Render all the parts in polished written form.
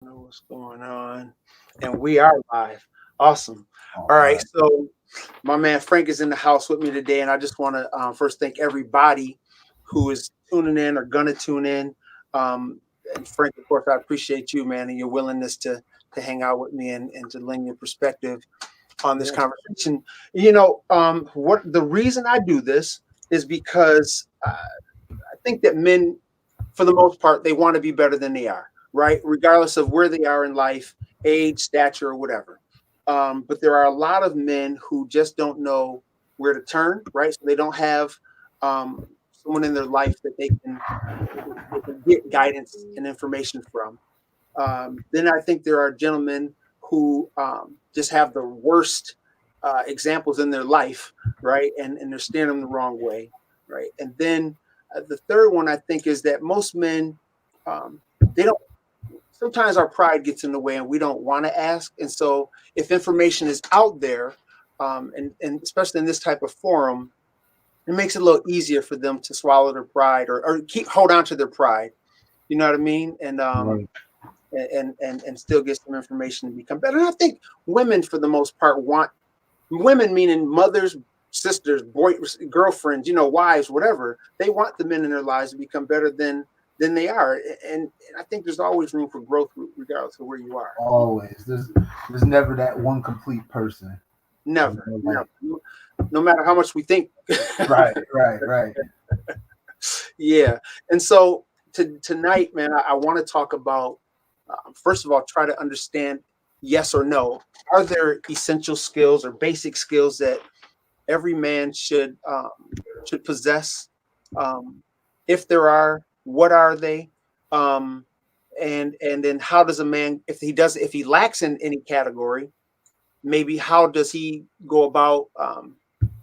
Know what's going on, and we are live. Awesome. All All right, right. so my man Frank is in the house with me today, and I just want to first thank everybody who is tuning in or gonna tune in. Um, and Frank, of course, I appreciate you, man, and your willingness to hang out with me and to lend your perspective on this Yeah. conversation. What the reason I do this is because I think that men, for the most part, they want to be better than they are, right? Regardless of where they are in life, age, stature, or whatever. But there are a lot of men who just don't know where to turn, right? So they don't have someone in their life that they can get guidance and information from. Then I think there are gentlemen who just have the worst examples in their life, right? And they're steering them the wrong way, right? And then the third one I think is that most men, um, they don't. Sometimes our pride gets in the way and we don't want to ask. And so if information is out there, and especially in this type of forum, it makes it a little easier for them to swallow their pride or keep hold on to their pride. You know what I mean? Right. And still get some information to become better. And I think women, for the most part, want women, meaning mothers, sisters, girlfriends, wives, whatever. They want the men in their lives to become better than they are, and I think there's always room for growth, regardless of where you are. Always. There's never that one complete person. You Never, know, never, like no matter how much we think. right, right, right. Yeah, and so tonight, man, I want to talk about first of all, try to understand yes or no. Are there essential skills or basic skills that every man should possess? Um, if there are, what are they? Um, and then how does a man, if he lacks in any category, maybe how does he go about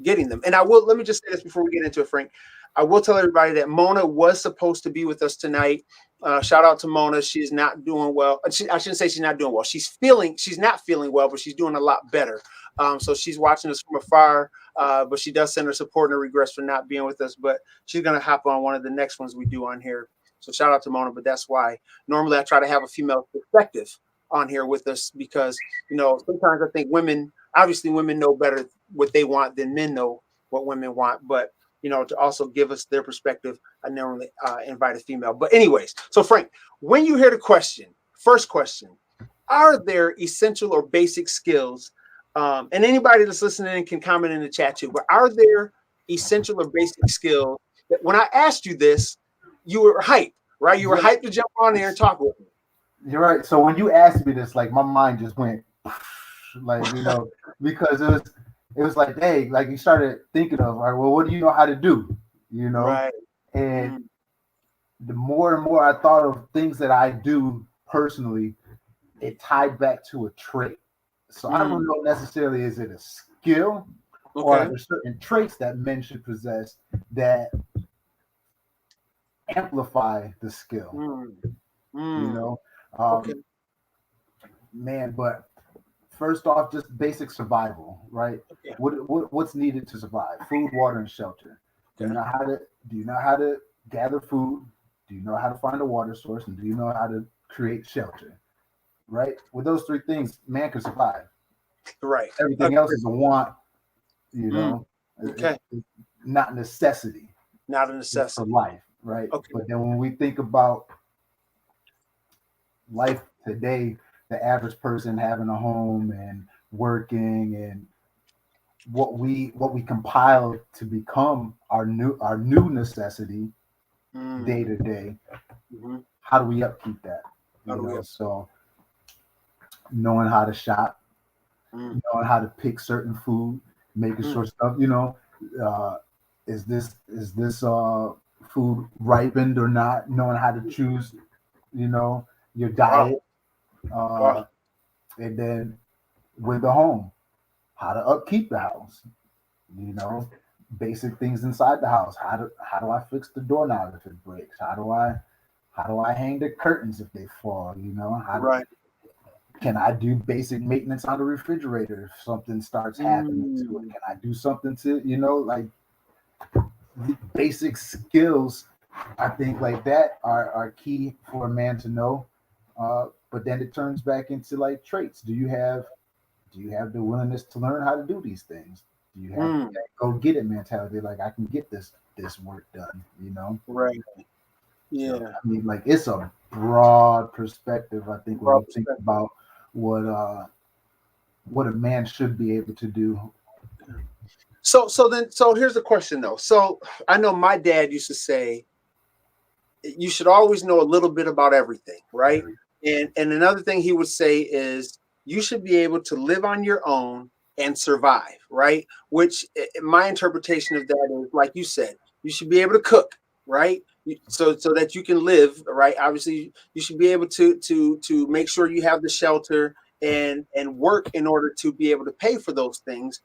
getting them? And I will let me just say this before we get into it, Frank. I will tell everybody that Mona was supposed to be with us tonight. Shout out to Mona. She's not doing well. I shouldn't say she's not doing well. She's not feeling well, but she's doing a lot better. So she's watching us from afar, but she does send her support and her regrets for not being with us. But she's going to hop on one of the next ones we do on here. So shout out to Mona, but that's why normally I try to have a female perspective on here with us because sometimes I think obviously women know better what they want than men know what women want, but to also give us their perspective, I normally invite a female. But anyways, so Frank, when you hear the question, first question, are there essential or basic skills? And anybody that's listening can comment in the chat too, but are there essential or basic skills that when I asked you this, you were hyped, right? You were Yeah, hyped to jump on there and talk with you're right. So when you asked me this, like my mind just went like, because it was like, hey, like you started thinking of, all right, well, what do you know how to do? You me. know? Right. And Mm, the more and more I thought of things that I do personally, it tied back to a trait. So I don't mm, know necessarily is it a skill or are okay. there certain traits that men should possess that amplify the skill, Mm, you mm, know? okay. Um, man, but first off, just basic survival, right? Okay. What's needed to survive? Food, water, and shelter. Do you Okay. know how to do you know how to gather food? Do you know how to find a water source? And do you know how to create shelter? Right? With those three things, man can survive. Right. Everything else Agree. is a want, Mm, okay. it's not necessity Not a for necessity. life, right? Okay. But then when we think about life today, the average person having a home and working and what we compile to become our new necessity day Mm, to day, hmm. how do we upkeep that? How do we? So knowing how to shop, Mm, knowing how to pick certain food, making mm, sure stuff, uh, is this food ripened or not, knowing how to choose, you know, your wow. diet, Wow. uh, and then with the home, how to upkeep the house, you know, basic things inside the house. How do I fix the doorknob if it breaks? How do I hang the curtains if they fall? Right. Can I do basic maintenance on the refrigerator if something starts happening to it? Mm, Can I do something to, like basic skills? I think like that are key for a man to know. but then it turns back into like traits. Do you have the willingness to learn how to do these things? Do you have Mm, that go get it mentality? Like I can get this work done, right. So Yeah. I mean, like it's a broad perspective. I think when Broad you think perspective. about what a man should be able to do. So here's the question though. So I know my dad used to say you should always know a little bit about everything, right? And another thing he would say is you should be able to live on your own and survive, right? Which my interpretation of that is like you said, you should be able to cook, right? So that you can live, right? Obviously, you should be able to make sure you have the shelter and work in order to be able to pay for those things.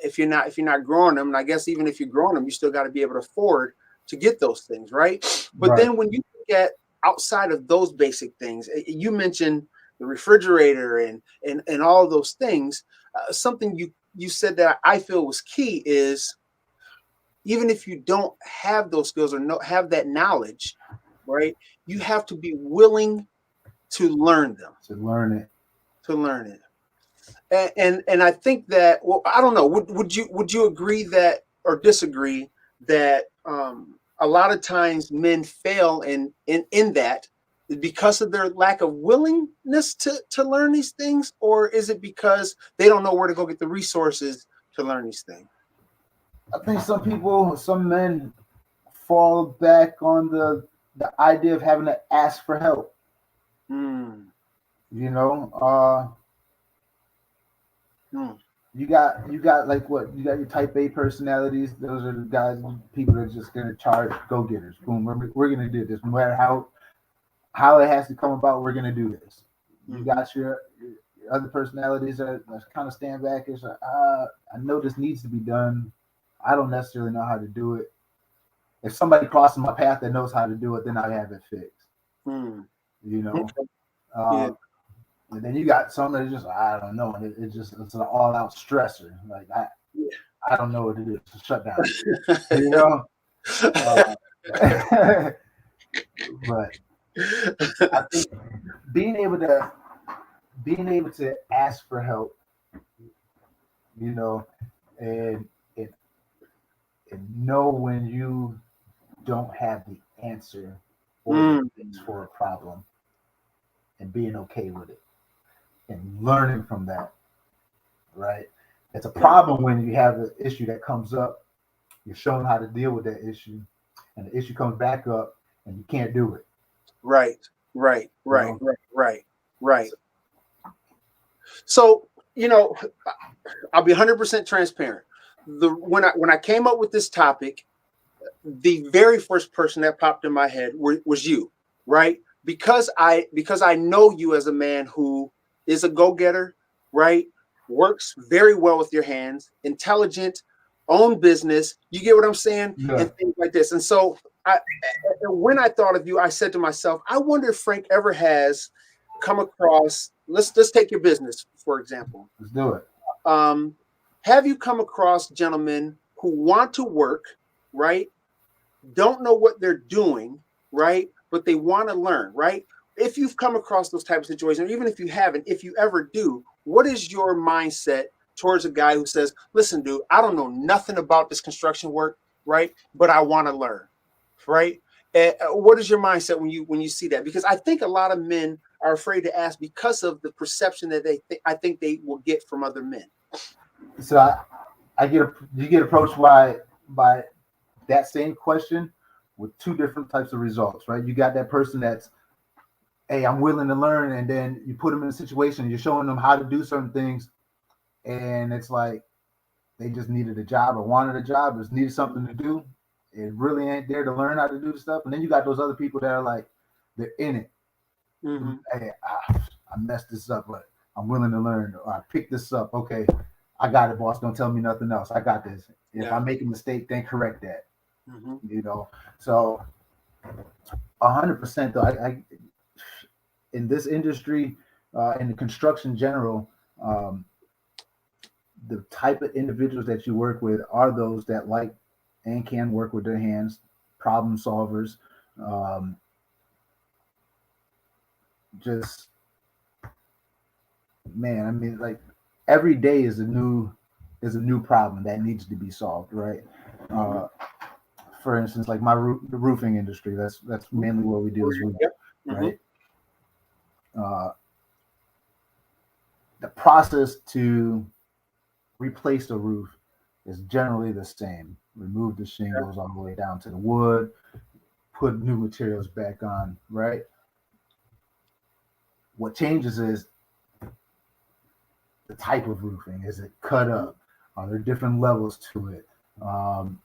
If you're not growing them, and I guess even if you're growing them, you still got to be able to afford to get those things, right? But Right. then when you get outside of those basic things, you mentioned the refrigerator and all of those things. Something you said that I feel was key is even if you don't have those skills or have that knowledge, right? You have to be willing to learn them, To learn it. to learn it. And I think that, well, I don't know. Would you agree that or disagree that a lot of times men fail in that because of their lack of willingness to learn these things, or is it because they don't know where to go get the resources to learn these things? I think some men fall back on the idea of having to ask for help. Mm, You know, mm, you got like what you got your type A personalities. Those are the guys, people that are just gonna charge go getters. Boom, we're gonna do this no matter how it has to come about. We're gonna do this. You mhm. got your other personalities that kind of stand back and say, I know this needs to be done. I don't necessarily know how to do it. If somebody crosses my path that knows how to do it, then I have it fixed. Mm. You know. Okay. Yeah. Um, and then you got some that are just I don't know, and it's an all out stressor. Like I don't know what to do. It's a shutdown. You know. Uh, but I think being able to being able to ask for help, you know, and and, and know when you don't have the answer or the Mm. fix for a problem, and being okay with it and learning from that, right? It's a Yeah. problem when you have an issue that comes up, you're shown how to deal with that issue, and the issue comes back up and you can't do it. Right. Right. You Right. know, Right. Right. Right. So, I'll be 100% transparent. When I came up with this topic, the very first person that popped in my head was you, right? Because I know you as a man who is a go-getter, right? Works very well with your hands, intelligent, own business. You get what I'm saying? yeah, And things like this. And so when I thought of you, I said to myself, I wonder if Frank ever has come across, let's take your business, for example. let's do it. Um, have you come across gentlemen who want to work, right? Don't know what they're doing, right? But they want to learn, right? If you've come across those type of situations, or even if you haven't, if you ever do, what is your mindset towards a guy who says, listen, dude, I don't know nothing about this construction work, right? But I want to learn, right? What is your mindset when you see that? Because I think a lot of men are afraid to ask because of the perception that I think they will get from other men. So you get approached by that same question with two different types of results, right? You got that person that's, hey, I'm willing to learn, and then you put them in a situation, you're showing them how to do certain things, and it's like they just needed a job or wanted a job, or just needed something to do. It really ain't there to learn how to do the stuff. And then you got those other people that are like, they're in it. Mm-hmm. Hey, I messed this up, but I'm willing to learn. Or I picked this up. Okay, I got it, boss. Don't tell me nothing else. I got this. If I Yeah. make a mistake, then correct that. Mm-hmm. You know. So 100% though. I in this industry, in the construction general, um, the type of individuals that you work with are those that like and can work with their hands, problem solvers, um, just, man, I mean, like every day is a new problem that needs to be solved, right? Mhm. Uh, for instance, like the roofing industry. That's mainly what we do is roof, Yep. Hmm. right? Uh, the process to replace a roof is generally the same. Remove the shingles all the way down to the wood, put new materials back on, right? What changes is the type of roofing. Is it cut up? Are there different levels to it? Um,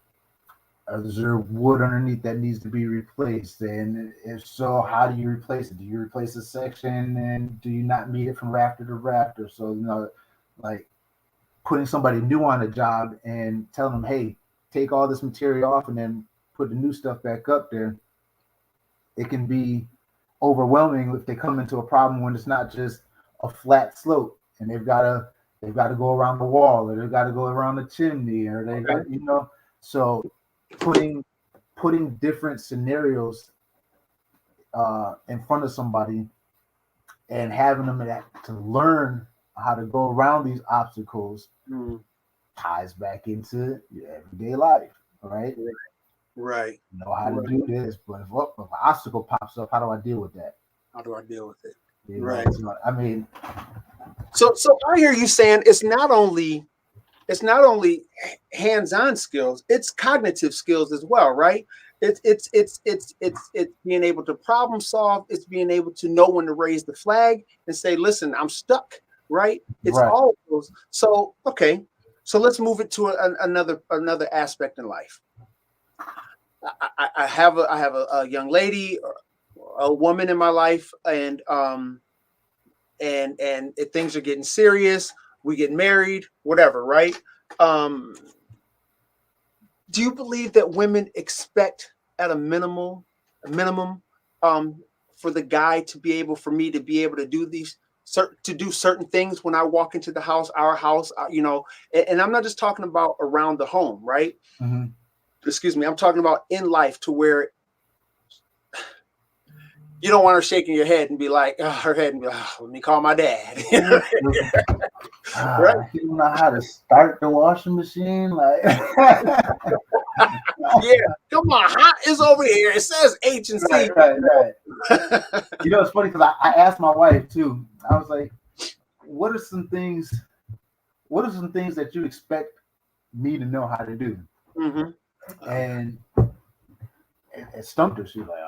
is there wood underneath that needs to be replaced? And if so, how do you replace it? Do you replace a section and do you not meet it from rafter to rafter? So, like putting somebody new on a job and telling them, hey, take all this material off and then put the new stuff back up there, it can be overwhelming if they come into a problem when it's not just a flat slope and they've got to go around the wall or they've got to go around the chimney or they Okay. got so putting putting different scenarios in front of somebody and having them to learn how to go around these obstacles Mm. ties back into your everyday life, right? Right. You know how to Right. do this, but if an obstacle pops up, how do I deal with that? How do I deal with it? You know, Right. so, I mean, So I hear you saying it's not only hands-on skills, it's cognitive skills as well, right? It's being able to problem solve, it's being able to know when to raise the flag and say, listen, I'm stuck, right? It's right. all of those. So okay, so let's move it to another aspect in life. I have a young lady, a woman in my life, and if things are getting serious, we get married, whatever, right? Um, do you believe that women expect at a minimum, um, for the guy to be able, for me to be able to do certain things when I walk into the house, our house, and I'm not just talking about around the home, right? Mhm. Excuse me, I'm talking about in life to where you don't want her shaking your head and be like, her head and be like, let me call my dad, right? He don't know how to start the washing machine. Like, Yeah, come on, hot is over here. It says H and right, C. right, right. It's funny because I asked my wife too. I was like, "What are some things? What are some things that you expect me to know how to do?" Hmm. And it stumped her. She was like,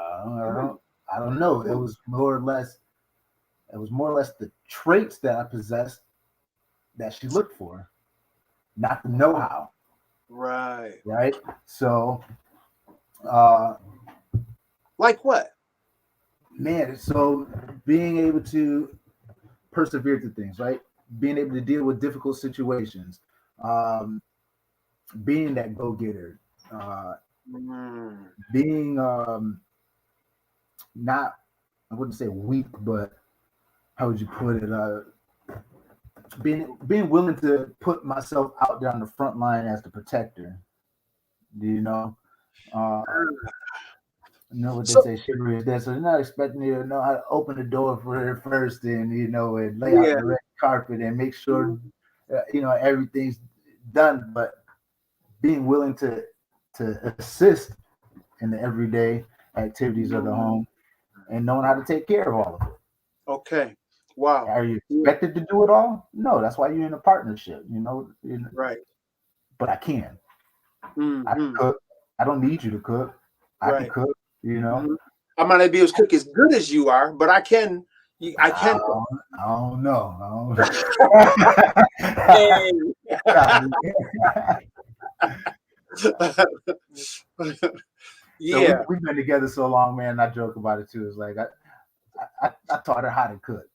I don't know." It was more or less, the traits that I possessed that she looked for, not the know-how. Right. Right. So, uh, Like what? man, so being able to persevere through things, right? Being able to deal with difficult situations, um, being that go getter, uh, Mm. being not, I wouldn't say weak, but how would you put it? Being willing to put myself out there on the front line as the protector. You know, uh, you know what they So say, chivalry is dead. So they're not expecting you to know how to open the door for her first, and and lay out yeah. the red carpet and make sure Mhm. everything's done. But being willing to assist in the everyday activities of the Mm. home and knowing how to take care of all of it. Okay. Wow. Are you Yeah. expected to do it all? No, that's why you're in a partnership. Right. But I can. I can Hmm. cook. I don't need you to cook. I can Right. cook. You know. Hmm. I might not be as quick as good as you are, but I can. I can cook. I don't know. I Hey. don't So Yeah. we've been together so long, man. I joke about it too. It's like I taught her how to cook,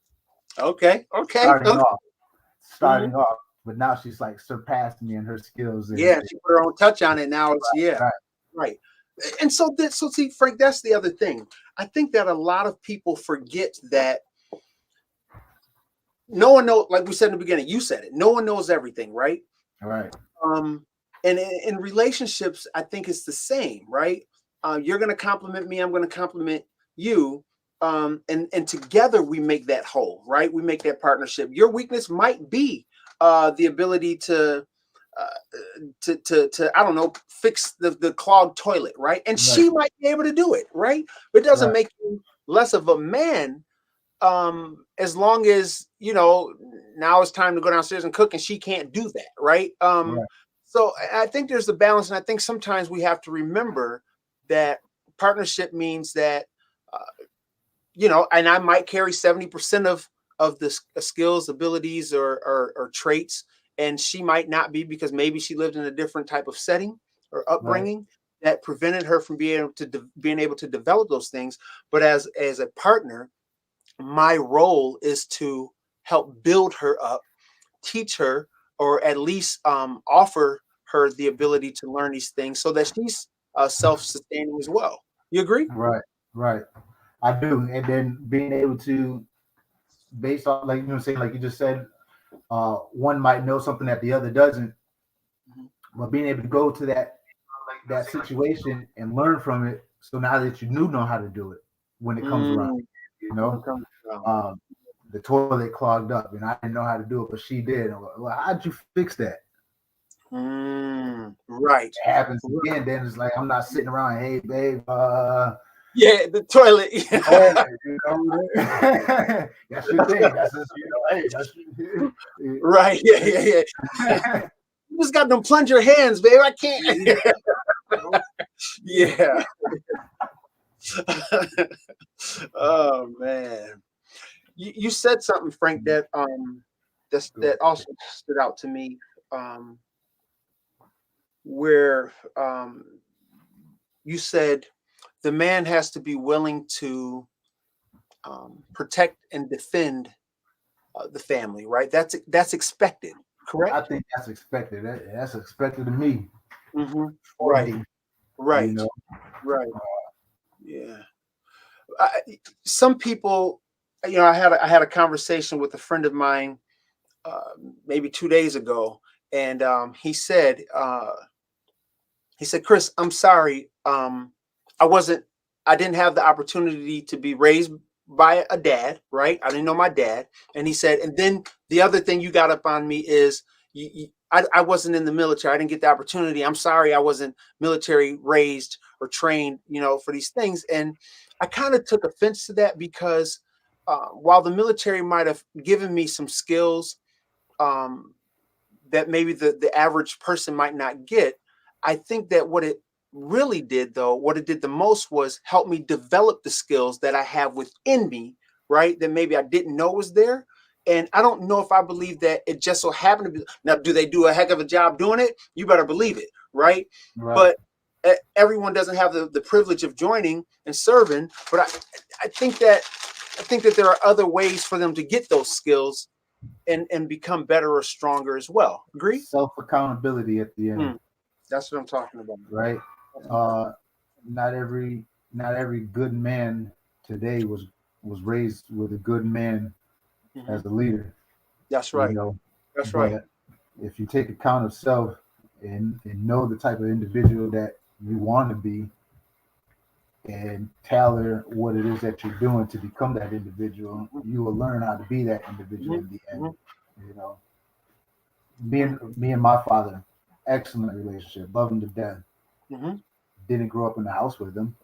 Okay. Okay. starting Okay. off, Mhm. starting off. But now she's like surpassed me in her skills and Yeah. She put her own touch on it. Now it's, yeah. right, Right. And so see, Frank, that's the other thing. I think that a lot of people forget that no one knows, like we said in the beginning, you said it, no one knows everything, right? right, Um, and in relationships, I think it's the same, right? You're gonna compliment me, I'm gonna compliment you. and together we make that whole, right? We make that partnership. Your weakness might be the ability to I don't know, fix the clogged toilet, right? And Right. she might be able to do it, right? But it doesn't Right. make you less of a man, as long as now it's time to go downstairs and cook and she can't do that, right? Right. So I think there's a balance, and I think sometimes we have to remember that partnership means that uh, and I might carry 70% of the skills, abilities, or traits, and she might not be, because maybe she lived in a different type of setting or Right. upbringing that prevented her from being able to develop those things. But as a partner, my role is to help build her up, teach her, or at least offer her the ability to learn these things so that she's self-sustaining as well. You agree? Right. Right. I do. And then being able to, based on, like, saying, like you just said, one might know something that the other doesn't, Mhm. but being able to go to that situation and learn from it. So now that you know how to do it when it comes around, Mm, you when it know, comes down. um, the toilet clogged up and I didn't know how to do it, but she did. I'm like, well, how'd you fix that? Right. It happens Right. again. Then it's like, I'm not sitting around, hey, babe, Yeah, the toilet. yeah, that's your thing. That's just, hey, that's Right. Yeah, yeah, yeah. You just got them plunger hands, babe. I can't. Yeah. Oh man. You said something, Frank, that that also stood out to me. Um, where you said the man has to be willing to protect and defend the family, right? That's expected, I correct? think that's expected. That's expected of me for Right, me, you right, know. right. Yeah. Some people, I had a conversation with a friend of mine uh, maybe 2 days ago, and he said, Chris, I'm sorry. I wasn't, I didn't have the opportunity to be raised by a dad, right? I didn't know my dad. And he said, and then the other thing you got up on me is I wasn't in the military. I didn't get the opportunity. I'm sorry I wasn't military raised or trained, for these things. And I kind of took offense to that because while the military might have given me some skills, um, that maybe the average person might not get. I think that what it really did, though, what it did the most was help me develop the skills that I have within me, right? That maybe I didn't know was there. And I don't know if I believe that it just so happened to be. Now, do they do a heck of a job doing it? You better believe it, right? Right, But everyone doesn't have the privilege of joining and serving. But I think that I think that there are other ways for them to get those skills and become better or stronger as well. Agree? self accountability at the end, Hmm. That's what I'm talking about. right? That's what I'm talking Uh, not every good man today was raised with a good man about. as a leader, That's you right. know. That's right. But if you take account of self and know the type of individual that you want to be and tailor what it is that you're doing to become that individual, you will learn how to be that individual Mhm, in the end. mhm, You know, mhm, me and my father, excellent relationship, love him to death. mhm, Didn't grow up in the house with him,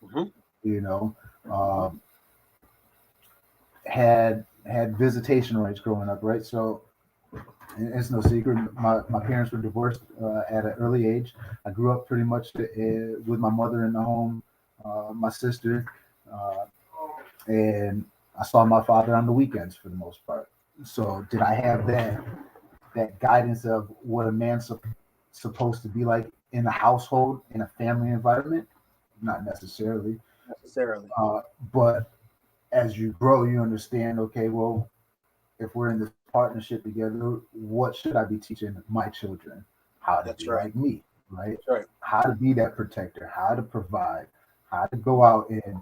mhm, you know. mhm, Um, had visitation rights growing up, right? So it's no secret. My parents were divorced at an early age. I grew up pretty much with my mother in the home, my sister, uh, and I saw my father on the weekends for the most part. So did I have that guidance of what a man's supposed to be like in a household, in a family environment? Not necessarily. necessarily. Uh, but as you grow, you understand, okay, well, if we're in this partnership together, what should I be teaching my children? How to That's be right. like me, right? That's right. How to be that protector, how to provide, how to go out and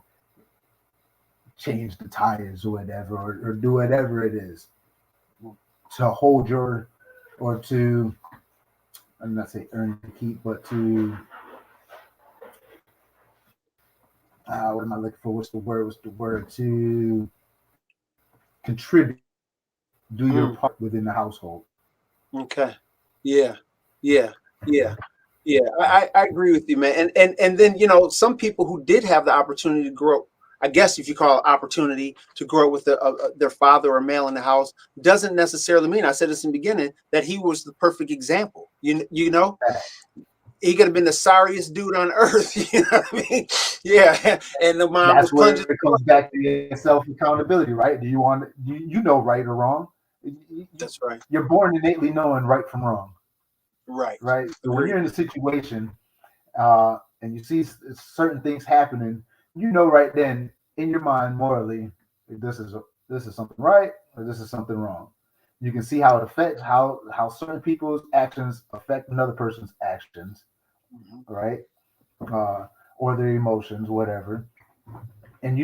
change the tires or whatever, or do whatever it is to hold your, or to, I'm not saying earn the keep, but to what am I looking for? What's the word? To contribute, do your Mm, part within the household. okay. Yeah. Yeah. Yeah. Yeah. I agree with you, man. And then, some people who did have the opportunity to grow, I guess if you call it opportunity to grow with their father or male in the house, doesn't necessarily mean, I said this in the beginning, that he was the perfect example. He could have been the sorriest dude on earth. You know what I mean? Yeah. And the mom was That's plunging. where it comes back to self accountability, right? Do you want you know right or wrong? That's right. You're born innately knowing right from wrong, Right. right? So when Agreed. you're in a situation and you see certain things happening, you know right then in your mind morally, this is something right or this is something wrong. You can see how it affects how certain people's actions affect another person's actions, Mhm. right? Uh, or their emotions, whatever. And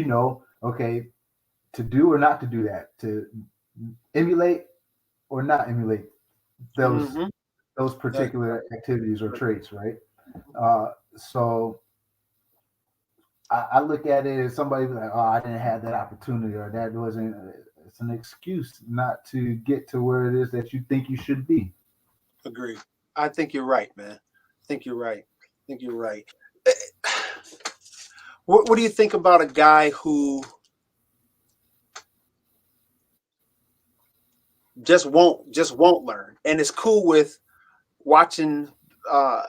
okay, to do or not to do that, to emulate or not emulate those Mhm. those That's particular activities or right. traits, right? So I look at it as somebody like, oh, I didn't have that opportunity, or that wasn't. It's an excuse not to get to where it is that you think you should be. Agreed. I think you're right, man. I think you're right. I think you're right. Eh, what do you think about a guy who just won't learn and is cool with watching uh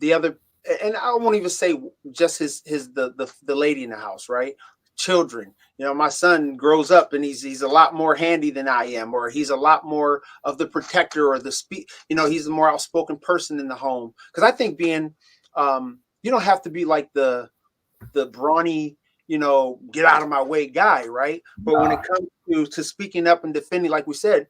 the other, and I won't even say just his the lady in the house, right? Children. My son grows up and he's a lot more handy than I am, or he's a lot more of the protector or the he's a more outspoken person in the home. Because I think being you don't have to be like the brawny, get out of my way guy, right? But when it Uh, comes to speaking up and defending, like we said,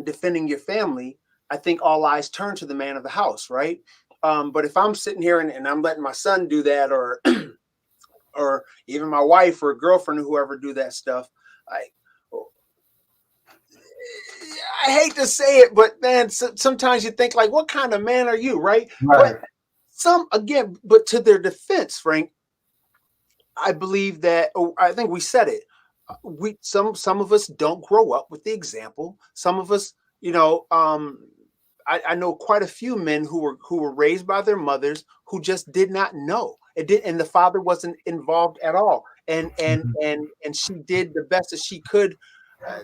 defending your family, I think all eyes turn to the man of the house, right? But if I'm sitting here and I'm letting my son do that, or or even my wife or girlfriend or whoever do that stuff, I I hate to say it, but man, sometimes you think like, what kind of man are you, right? But right. but to their defense, Frank, I believe that, I think we said it. Some of us don't grow up with the example. Some of us, I know quite a few men who were raised by their mothers who just did not know. And the father wasn't involved at all. And she did the best that she could, uh,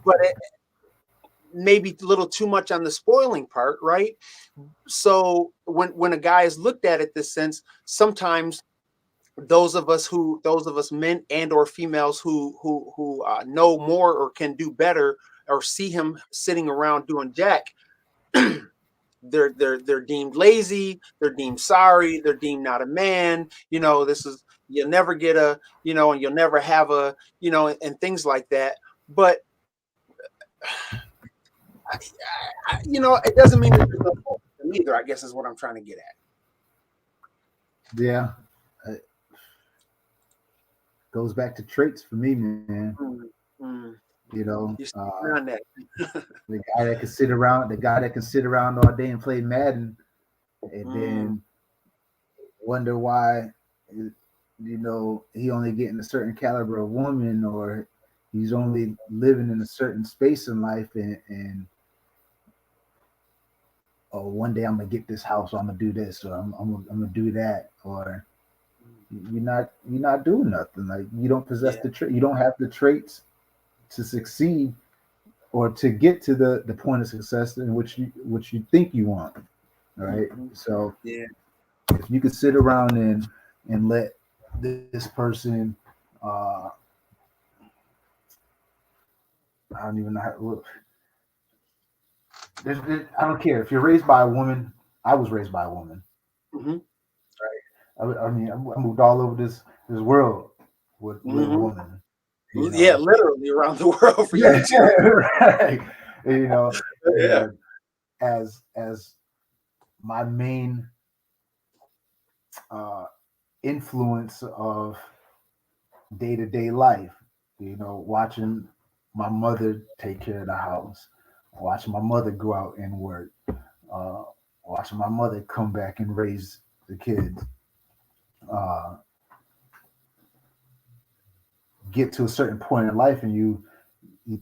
but maybe a little too much on the spoiling part, right? So when a guy is looked at it this sense, sometimes those of us men and or females who know more or can do better, or see him sitting around doing jack, they're deemed lazy, they're deemed sorry, they're deemed not a man. This is, you'll never get a, and you'll never have a, and things like that. But it doesn't mean that there's no hope for them either, I guess, is what I'm trying to get at. Yeah, it goes back to traits for me, man. Mm, mm. You know, You on that. the guy that can sit around all day and play Madden, and Mm, then wonder why, he only getting a certain caliber of woman, or he's only living in a certain space in life, and oh, one day I'm gonna get this house, or I'm gonna do this, or I'm gonna do that, or you're not doing nothing. Like you don't possess yeah. you don't have the traits to succeed or to get to the point of success in which you think you want. Right. Mhm. So Yeah. if you could sit around and let this person, uh, I don't even know how. Look, I don't care if you're raised by a woman. I was raised by a woman. Hmm. I mean, I moved all over this world with a Hmm. woman. You Yeah, know, literally around the world for you yeah, too. right. You know, Yeah. and as my main uh, influence of day to day life. Watching my mother take care of the house, watching my mother go out and work, uh, watching my mother come back and raise the kids. Uh, get to a certain point in life and you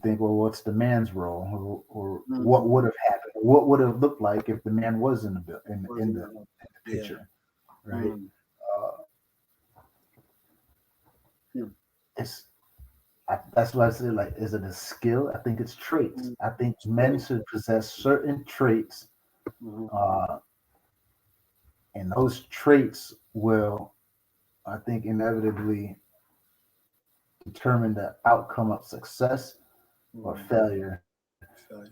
think, well, what's the man's role, or what Mhm. would have happened, what would have looked like if the man was in the in the Yeah. picture, right? Mm. Uh, Mm. it's that's why I say, like, is it a skill? I think it's traits. Mm. I think men Right. should possess certain traits, Mhm. uh, and those traits will, I think, inevitably determine the outcome of success or Mm. failure Okay.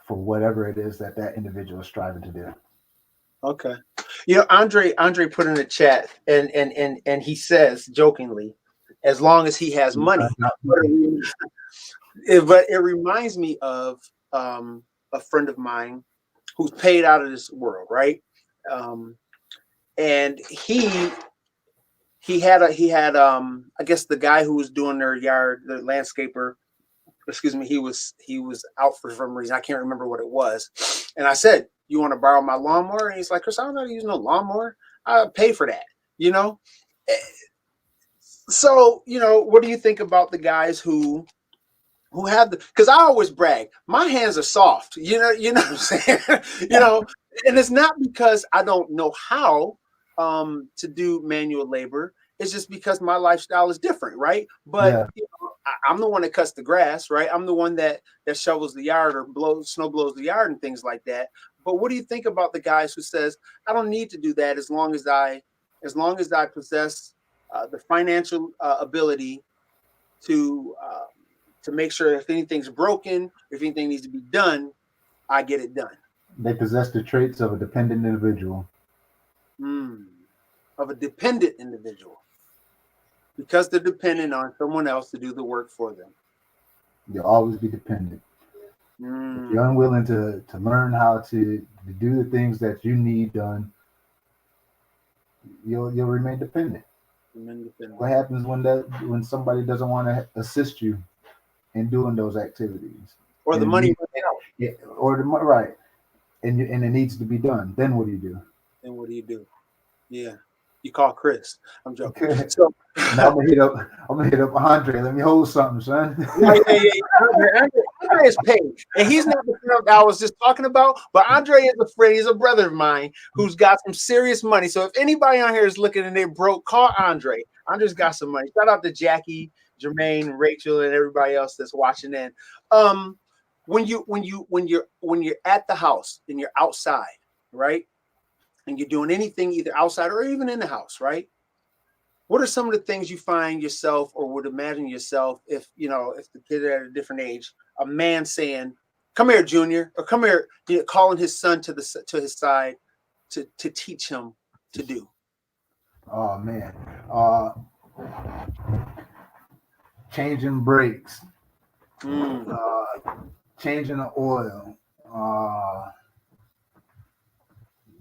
for whatever it is that that individual is striving to do. Okay. Andre put in the chat, and he says jokingly, as long as he has money. Not But me. it reminds me of a friend of mine who's paid out of this world, right? Um, and he had I guess the guy who was doing their yard, the landscaper, excuse me, he was out for some reason. I can't remember what it was. And I said, "You want to borrow my lawnmower?" And he's like, "Chris, I don't know how to use no lawnmower. I pay for that." You know. Eh, So what do you think about the guys who have the? Because I always brag, my hands are soft. You know what I'm saying. you know, and it's not because I don't know how to do manual labor. It's just because my lifestyle is different, right? But Yeah, I'm the one that cuts the grass, right? I'm the one that shovels the yard or blows the yard and things like that. But what do you think about the guys who says I don't need to do that as long as I possess the financial ability to uh, to make sure if anything's broken, if anything needs to be done, I get it done. they possess the traits of a dependent individual. Mm. Of a dependent individual because they're dependent on someone else to do the work for them. You'll always be dependent. If you're Mm. unwilling to learn how to do the things that you need done, you'll remain dependent. Independent. What happens when somebody doesn't want to assist you in doing those activities, Or the and money runs out. or right, and it needs to be done? Then what do you do? Then what do you do? Yeah. You call Chris. I'm joking. Okay. So Now I'm gonna hit up Andre. Let me hold something, son. yeah. Andre is paid, and he's not the friend I was just talking about. But Andre is a friend. He's a brother of mine who's got some serious money. So if anybody on here is looking and they're broke, call Andre. Andre's got some money. Shout out to Jackie, Jermaine, Rachel, and everybody else that's watching in. Um, when you're at the house and you're outside, right, and you're doing anything either outside or even in the house, right? What are some of the things you find yourself or would imagine yourself if the kid at a different age, a man saying, "Come here, Junior," or "Come here," calling his son to his side to teach him to do? Oh man, uh, changing brakes, Mm, uh, changing the oil. Uh,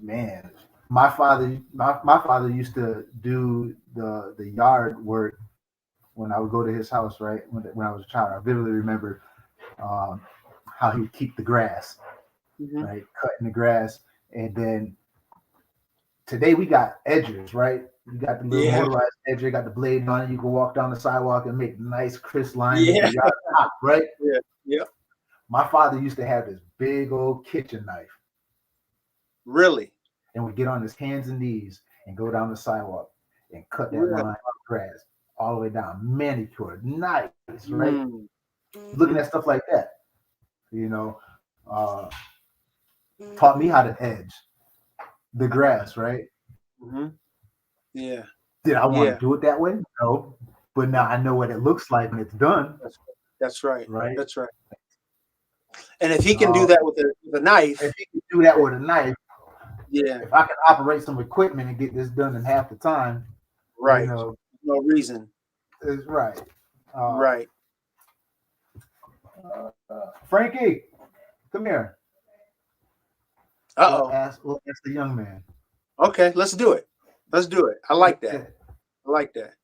Man, my father used to do the yard work when I would go to his house. Right, when I was a child, I vividly remember um, how he would keep the grass, hmm right, cutting the grass, and then today we got edgers, right? You got the little Yeah, motorized edger, got the blade on it. You can walk down the sidewalk and make nice crisp line, make yeah, your yard hot, right? yeah, yeah. My father used to have this big old kitchen knife Really, and would get on his hands and knees and go down the sidewalk and cut that really. line of grass all the way down, manicured, nice, right? Mm, Looking hmm at stuff like that, you know, uh, taught me how to edge the grass, right? hmm Yeah, Did I want yeah. to do it that way? No, but now I know what it looks like when it's done, That's that's right. right? That's right. And if he can do Uh, that with a if knife, you can do that with a knife, yeah, if I can operate some equipment and get this done in half the time, you right. know, No reason. is right. Uh, Right. Frankie, come here. Uh oh. We'll ask the young man. Okay, let's do it. Let's do it. I like that. I like that.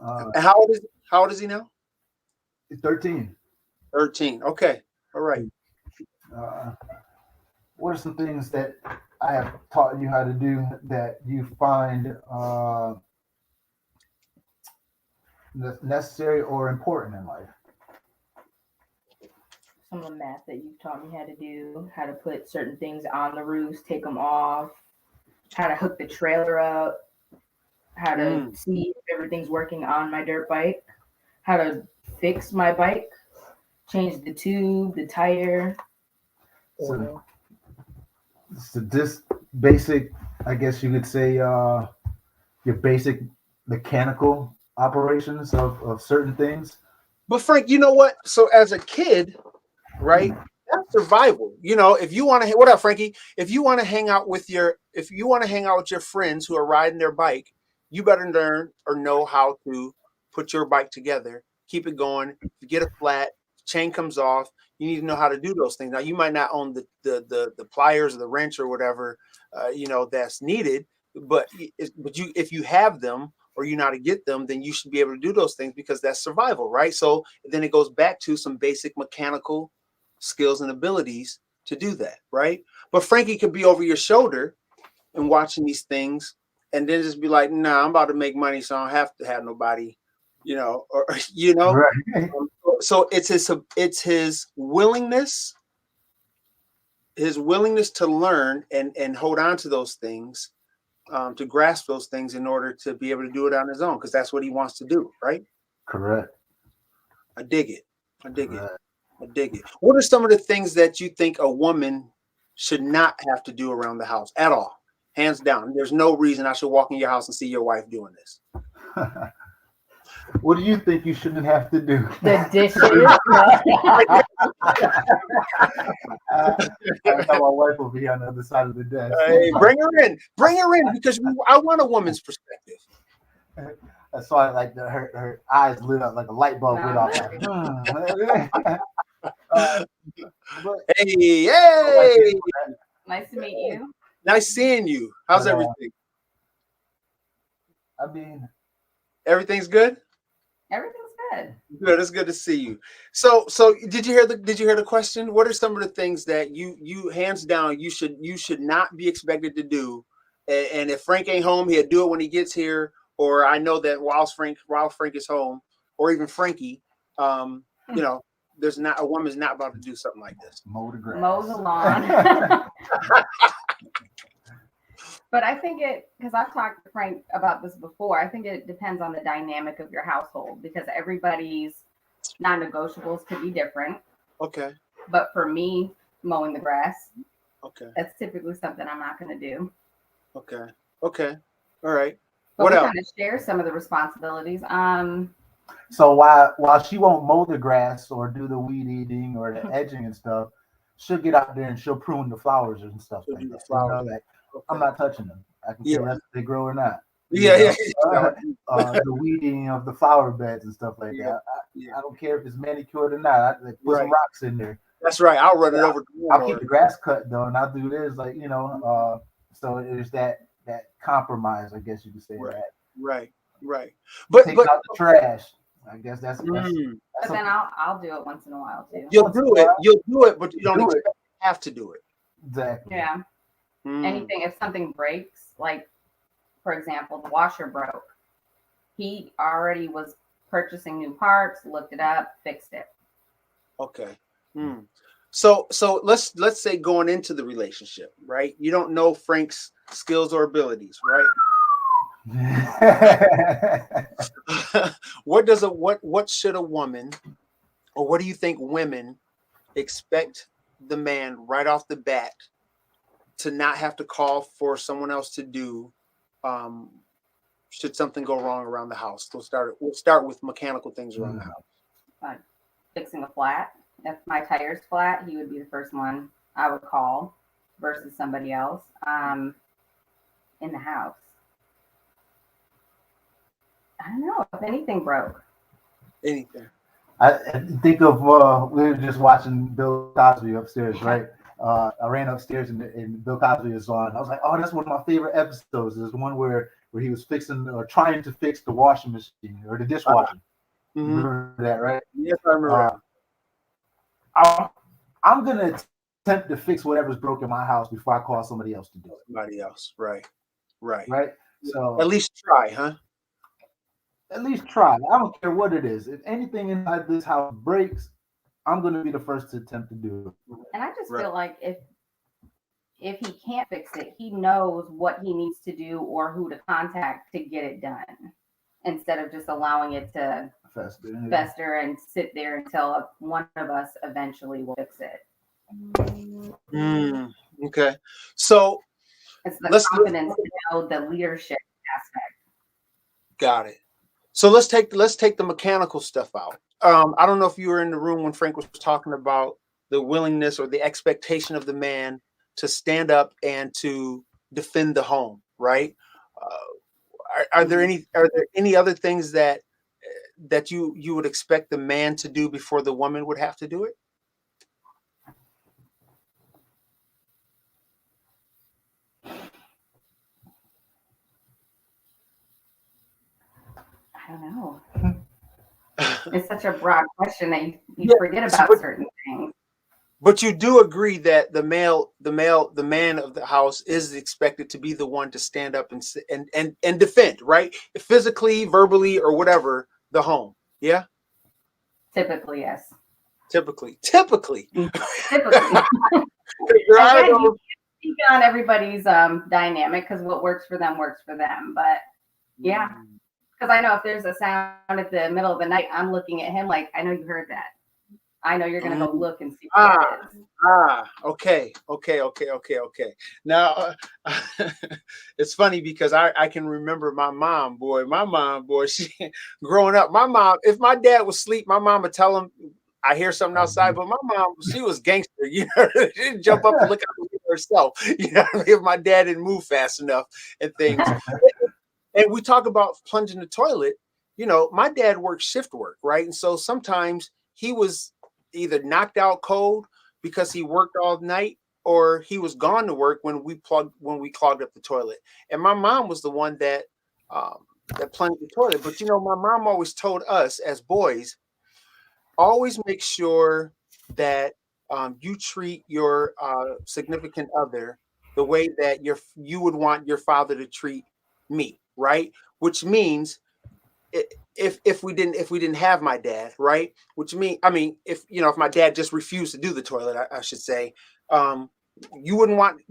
Uh, And how old is he now? 13. 13. Okay. All right. Uh, what are some things that I have taught you how to do that you find necessary or important in life. Some of the math that you've taught me how to do, how to put certain things on the roofs, take them off, how to hook the trailer up, how to see if everything's working on my dirt bike, how to fix my bike, change the tube, the tire. So, so this basic, I guess you could say, your basic mechanical operations of certain things. But Frank, you know what? So as a kid, right? That's survival. You know, if you want to, what up, Frankie? If you want to hang out with your, if you want to hang out with your friends who are riding their bike, you better learn or know how to put your bike together, keep it going. If you get a flat, chain comes off. You need to know how to do those things. Now, you might not own the pliers or the wrench or whatever, you know, that's needed, but you if you have them or you know how to get them, then you should be able to do those things because that's survival, right? So then it goes back to some basic mechanical skills and abilities to do that, right? But Frankie could be over your shoulder and watching these things and then just be like, nah, I'm about to make money, so I don't have to have nobody, you know, or you know. Right. So it's his willingness to learn and hold on to those things, to grasp those things in order to be able to do it on his own, because that's what he wants to do, right? Correct. I dig it. I dig it. Right. I dig it. What are some of the things that you think a woman should not have to do around the house at all? Hands down. There's no reason I should walk in your house and see your wife doing this. What do you think you shouldn't have to do? The dishes. I thought my wife will be on the other side of the desk. Hey, bring her in. Bring her in because I want a woman's perspective. I saw it like her eyes lit up like a light bulb lit off. But Hey. Nice to meet you. Nice seeing you. How's everything? I mean, Everything's good? Everything's good. Good. It's good to see you. So did you hear the question? What are some of the things that you hands down you should not be expected to do? And if Frank ain't home, he'll do it when he gets here. Or I know that while Frank is home, or even Frankie, you know, there's not a woman's not about to do something like this. mow the grass. Mow the lawn. But I think because I've talked to Frank about this before, I think it depends on the dynamic of your household because everybody's non-negotiables could be different. Okay. But for me, mowing the grass, Okay. that's typically something I'm not going to do. Okay. Okay. All right. But What we else? kind of share some of the responsibilities. So while she won't mow the grass or do the weed eating or the edging and stuff, she'll get out there and she'll prune the flowers and stuff She'll like do the that. flowers. Like, I'm not touching them. I can care less if they grow or not. Yeah. The weeding of the flower beds and stuff like that. I don't care if it's manicured or not. I put some rocks in there. That's right. I'll run it over. I'll keep the grass cut though, and I'll do this like so there's that compromise, I guess you could say. Right. That Right. But take out the trash. I guess that's but then I'll do it once in a while too. You'll do it, but you don't expect to have to do it. Exactly. Yeah. Anything, if something breaks, like for example, the washer broke, he already was purchasing new parts, looked it up, fixed it. Okay. So let's say going into the relationship, right? You don't know Frank's skills or abilities, right? What should a woman, or what do you think women expect the man right off the bat to not have to call for someone else to do, should something go wrong around the house? We'll start with mechanical things around the house. Fixing a flat. If my tire's flat, he would be the first one I would call versus somebody else in the house. I don't know if anything broke. Anything. I think of we were just watching Bill Cosby upstairs, right? I ran upstairs and Bill Cosby is on. I was like, oh, that's one of my favorite episodes. There's one where he was fixing or trying to fix the washing machine or the dishwasher. Remember that, right? Yes, I remember. I'm gonna attempt to fix whatever's broken in my house before I call somebody else to do it. Somebody else, right. So At least try, huh? at least try. I don't care what it is. If anything inside this house breaks, I'm going to be the first to attempt to do it. And I just Right. feel like if he can't fix it, he knows what he needs to do or who to contact to get it done, instead of just allowing it to fester and sit there until one of us eventually will fix it. Okay. So It's the confidence to know the leadership aspect. got it. So let's take the mechanical stuff out. I don't know if you were in the room when Frank was talking about the willingness or the expectation of the man to stand up and to defend the home, right? Are there any other things that you would expect the man to do before the woman would have to do it? I don't know. It's such a broad question that you forget about certain things. But you do agree that the man of the house is expected to be the one to stand up and defend, right? Physically, verbally, or whatever, the home. Yeah. Typically, yes. Typically. Typically. Again, you speak on everybody's dynamic, because what works for them works for them. But yeah, because I know if there's a sound at the middle of the night, I'm looking at him like, I know you heard that. I know you're going to go look and see what it is. Okay. Now, it's funny because I can remember my mom, boy, she growing up, my mom, if my dad was asleep, my mom would tell him, I hear something outside, but my mom, she was gangster, you know, she'd jump up and look out herself, you know, if my dad didn't move fast enough and things. And we talk about plunging the toilet, you know, my dad worked shift work, right? And so sometimes he was either knocked out cold because he worked all night, or he was gone to work when we clogged up the toilet. And my mom was the one that plunged the toilet. But you know, my mom always told us as boys, always make sure that you treat your significant other the way that you would want your father to treat me, right? Which means if we didn't have my dad, right? Which if my dad just refused to do the toilet, I should say, you wouldn't want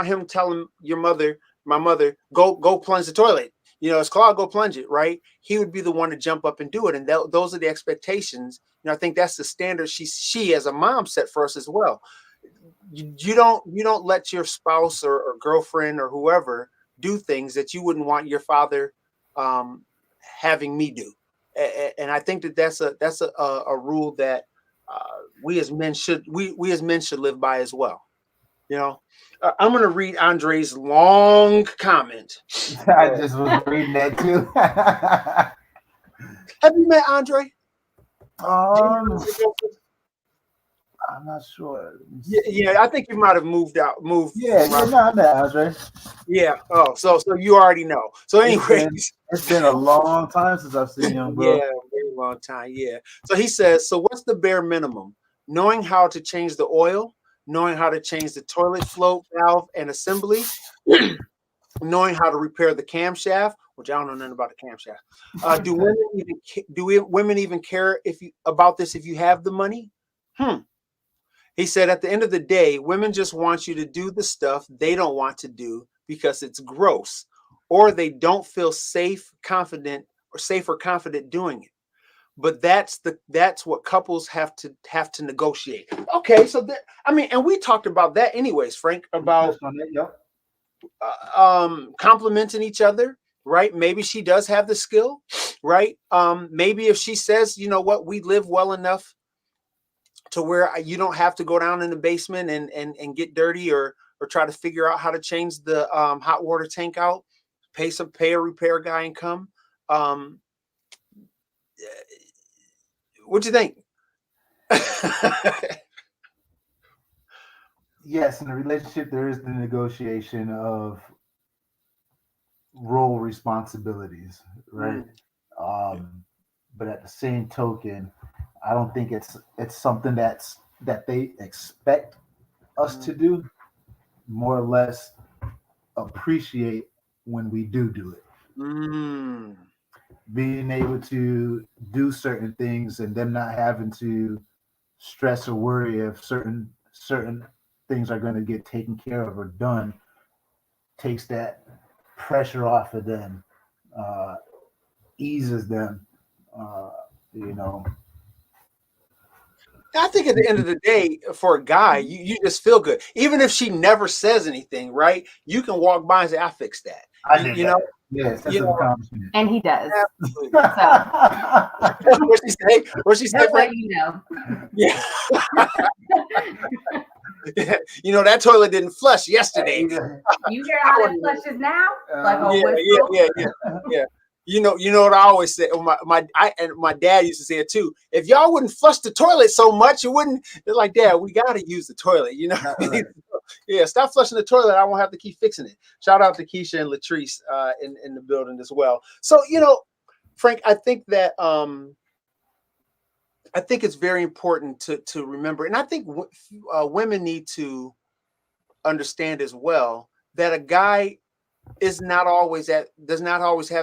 him telling my mother, go plunge the toilet. You know, it's clogged, go plunge it, right? He would be the one to jump up and do it, and those are the expectations. You know, I think that's the standard she as a mom set for us as well. You don't let your spouse or girlfriend or whoever do things that you wouldn't want your father having me do. And I think that's a rule that we as men should live by as well. You know, I'm going to read Andre's long comment. I just was reading that too. Have you met Andre? I'm not sure. Yeah, I think you might have moved. Yeah, I met Andre. Yeah. Oh, so you already know. So anyway, it's been a long time since I've seen him, bro. Yeah, very long time. Yeah. So he says, so what's the bare minimum? Knowing how to change the oil, knowing how to change the toilet float valve and assembly, knowing how to repair the camshaft, which I don't know nothing about the camshaft. Do women even care about this if you have the money? He said, at the end of the day, women just want you to do the stuff they don't want to do because it's gross, or they don't feel safe or confident doing it. But that's what couples have to negotiate. Okay, so and we talked about that anyways, Frank, about complimenting each other, right? Maybe she does have the skill, right? Maybe if she says, you know what, we live well enough to where you don't have to go down in the basement and get dirty or try to figure out how to change the hot water tank out, pay a repair guy and come. What do you think? Yes, in a relationship, there is the negotiation of role responsibilities, right? But at the same token, I don't think it's something that they expect us to do. More or less appreciate when we do it. being able to do certain things and them not having to stress or worry if certain things are going to get taken care of or done takes that pressure off of them, eases them, you know. I think at the end of the day, for a guy, you just feel good. Even if she never says anything, right? You can walk by and say, I fixed that. I did You that. know, Yeah, sense you of know, accomplishment. And he does. absolutely. So What'd she say? What'd she say, he'll Frank? let you know. Yeah. You know, that toilet didn't flush yesterday. You hear how that flushes now? Like a Yeah, whistle. yeah. You know what I always say. My dad used to say it too. If y'all wouldn't flush the toilet so much, you wouldn't. They're like, Dad, we gotta use the toilet. You know, Right. Yeah. Stop flushing the toilet. I won't have to keep fixing it. Shout out to Keisha and Latrice in the building as well. So Frank, I think that I think it's very important to remember, and I think women need to understand as well that a guy does not always have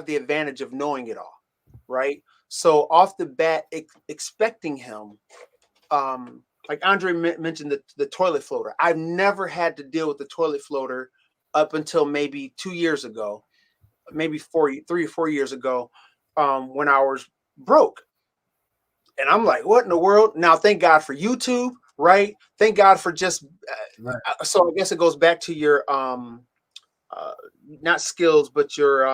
the advantage of knowing it all, right? So off the bat, expecting him, like Andre mentioned the toilet floater. I've never had to deal with the toilet floater up until maybe 2 years ago, maybe 3 or 4 years ago, when I was broke. And I'm like, what in the world? Now, thank God for YouTube, right? Thank God for just. Right. So I guess it goes back to your not skills, but your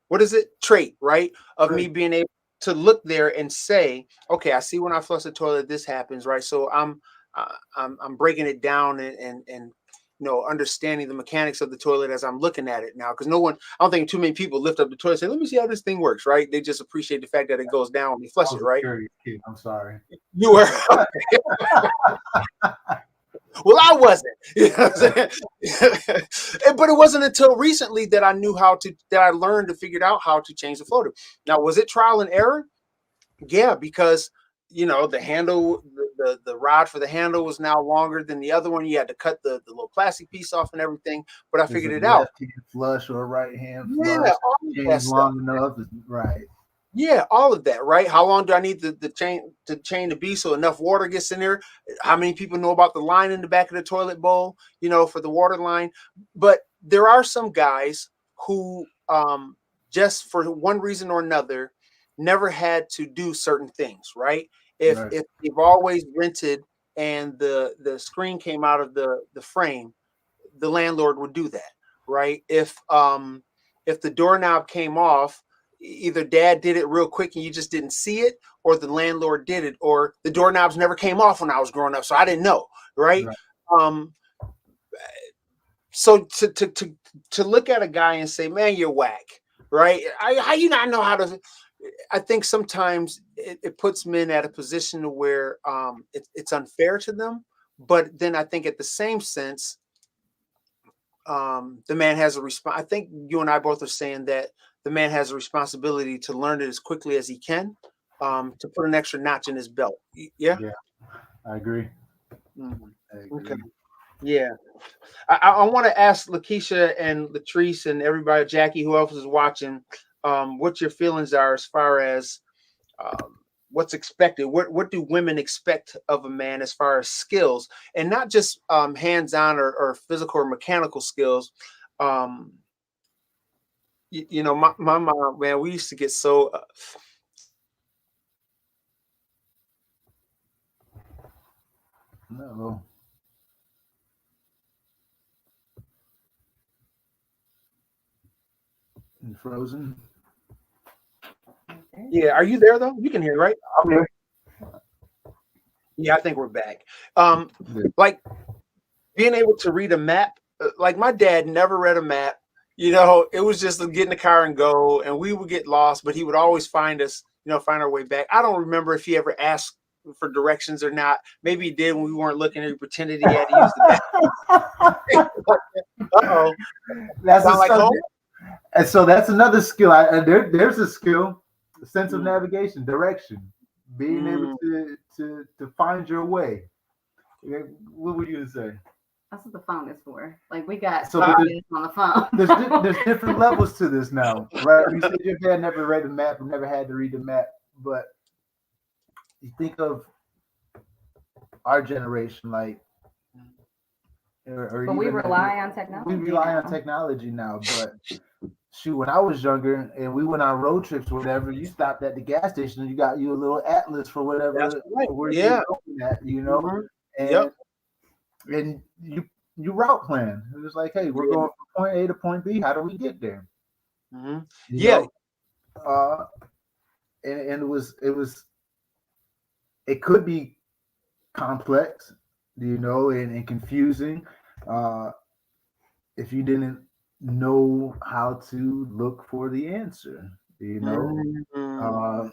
what is it? Trait, right? Of me being able to look there and say, okay, I see when I flush the toilet, this happens, right? So I'm breaking it down and understanding the mechanics of the toilet as I'm looking at it now. Because I don't think too many people lift up the toilet and say, let me see how this thing works, right? They just appreciate the fact that it goes down when you flush it, right? I'm sorry. You were. Well, I wasn't. You know what I'm saying? But it wasn't until recently that I I learned to figure out how to change the floater. Now, was it trial and error? Yeah, because the handle, the rod for the handle was now longer than the other one. You had to cut the little plastic piece off and everything, but I figured it out. Left hand flush or right hand flush? Yeah, all of that Change stuff. long enough, right? Yeah, all of that, right? How long do I need the chain to be so enough water gets in there? How many people know about the line in the back of the toilet bowl, for the water line? But there are some guys who just for one reason or another never had to do certain things, right? If they've always rented and the screen came out of the frame, the landlord would do that, right? If the doorknob came off, either dad did it real quick and you just didn't see it, or the landlord did it, or the doorknobs never came off when I was growing up, so I didn't know, right? So to look at a guy and say, man, you're whack, right? How you not know how to? I think sometimes it puts men at a position where it's unfair to them, but then I think at the same sense, the man has a response. I think you and I both are saying that the man has a responsibility to learn it as quickly as he can, to put an extra notch in his belt. Yeah, I agree. Okay. Yeah, I want to ask Lakeisha and Latrice and everybody, Jackie, who else is watching, what your feelings are as far as what's expected. What do women expect of a man as far as skills, and not just hands-on or physical or mechanical skills. My mom, man, we used to get so No. You frozen? Yeah, are you there though? You can hear, right? I'm here. Yeah, I think we're back. Like being able to read a map. Like my dad never read a map. It was just get in the car and go, and we would get lost, but he would always find us, find our way back. I don't remember if he ever asked for directions or not. Maybe he did when we weren't looking, and he pretended he had to use the map. Uh-oh. That's Sound like home? And so that's another skill. There's a skill, a sense of navigation, direction, being able to find your way. What would you say? That's what the phone is for. Like we got So on the phone. there's different levels to this now, right? You said your dad never read the map, never had to read the map, but you think of our generation, like, or But we even rely on technology. we rely on technology now, but shoot, when I was younger and we went on road trips or whatever, you stopped at the gas station and you got you a little atlas for whatever That's right. where Yeah. you're going at, you know, Mhm. and Yep. and you route plan. It was like, hey, we're Yeah. going from point A to point B. How do we get there? Mhm. You Yeah. know? And it could be complex, you know, and confusing if you didn't know how to look for the answer, you know. Mhm.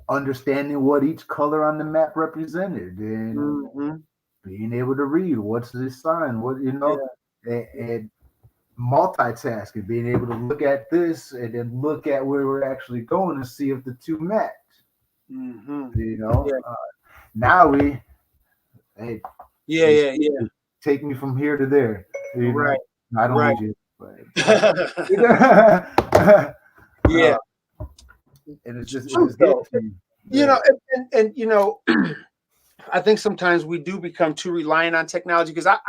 Understanding what each color on the map represented and Mhm. being able to read what's this sign, what, you know, and multitasking, being able to look at this and then look at where we're actually going and see if the two match. Mhm. You know, Yeah. now hey, Yeah. take me from here to there. You Right. know, I don't Right. need you. But, Yeah. and it's just True, getting though. to you. You know, and you know, I think sometimes we do become too reliant on technology because I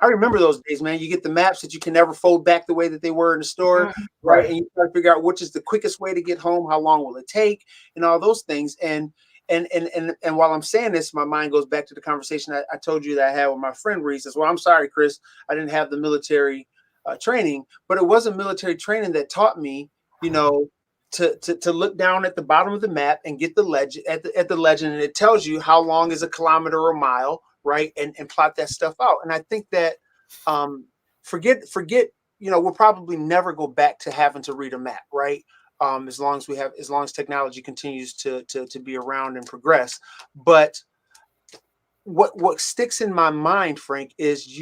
remember those days, man. You get the maps that you can never fold back the way that they were in the store, right? And you try to figure out which is the quickest way to get home, how long will it take, and all those things. And while I'm saying this, my mind goes back to the conversation I told you that I had with my friend Reese. He says, well, I'm sorry, Chris, I didn't have the military training, but it wasn't military training that taught me, you know, to look down at the bottom of the map and get the legend at the legend, and it tells you how long is a kilometer or a mile, right? And plot that stuff out. And I think that forget, you know, we'll probably never go back to having to read a map, right? As long as technology continues to be around and progress. But what sticks in my mind, Frank, is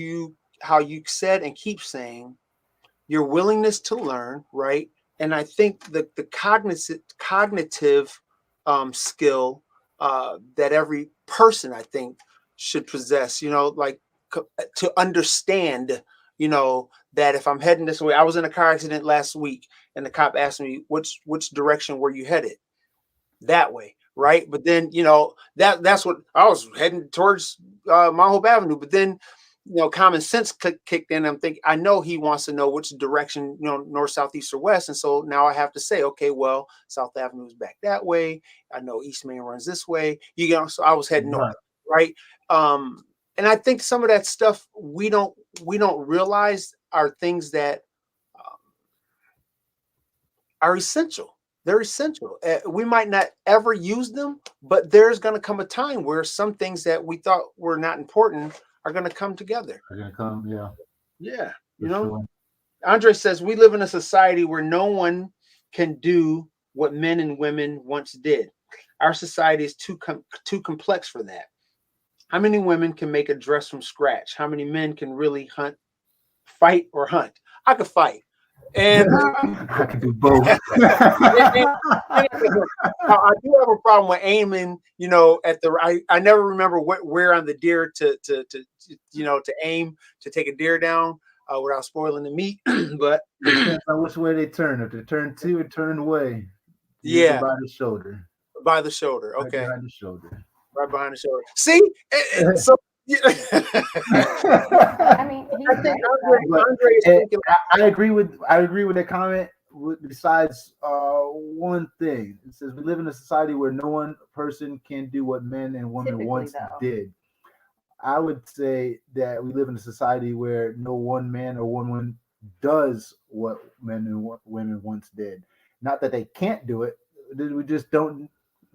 how you said and keep saying your willingness to learn, right? And I think the cognitive skill that every person, I think, should possess, you know, like to understand, you know, that if I'm heading this way, I was in a car accident last week and the cop asked me, which direction were you headed? That way, right? But then, you know, that's what I was heading towards Mount Hope Avenue. But then, you know, common sense kicked in. I'm thinking, I know he wants to know which direction, you know, north, south, east, or west. And so now I have to say, okay, well, South Avenue is back that way. I know East Main runs this way. You know, so I was heading north, right? And I think some of that stuff we don't realize are things that are essential. They're essential. We might not ever use them, but there's going to come a time where some things that we thought were not important are going to come together. Are gonna come, yeah. Yeah. You For know, sure. Andre says we live in a society where no one can do what men and women once did. Our society is too complex for that. How many women can make a dress from scratch? How many men can really fight or hunt? I could fight. And I can do both. I do have a problem with aiming, you know, at the I never remember where on the deer to you know, to aim to take a deer down without spoiling the meat. But depends on which way they turn. If they turn to or turn away, yeah, by the shoulder. By the shoulder. Right Okay. behind the shoulder. Right behind the shoulder. See? So I mean, I think Andre is thinking. I agree with that comment. Besides one thing, it says we live in a society where no one person can do what men and women Typically, once though. did. I would say that we live in a society where no one man or woman does what men and women once did. Not that they can't do it; we just don't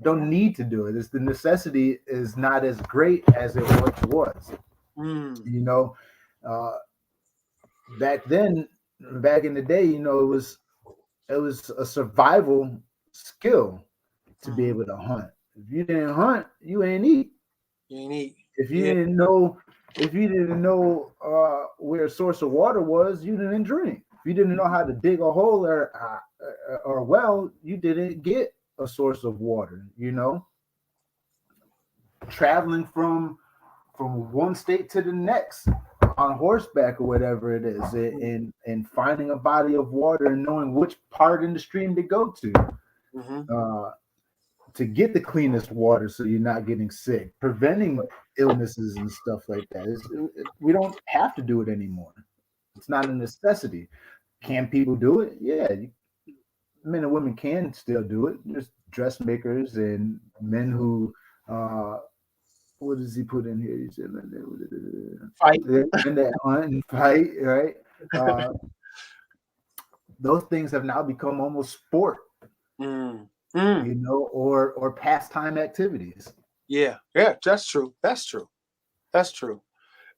need to do it. It's the necessity is not as great as it once was. You know, back then, back in the day, you know, it was a survival skill to be able to hunt. If you didn't hunt, you ain't eat. You ain't eat. If you didn't know where a source of water was, you didn't drink. If you didn't know how to dig a hole or well, you didn't get a source of water. You know, traveling from from one state to the next on horseback or whatever it is, and finding a body of water and knowing which part in the stream to go to get the cleanest water so you're not getting sick, preventing illnesses and stuff like that. We don't have to do it anymore. It's not a necessity. Can people do it? Yeah, men and women can still do it. There's dressmakers and men who what does he put in here? He said Fight. and that hunt and fight, right? Those things have now become almost sport, you know, or pastime activities. Yeah, that's true. That's true.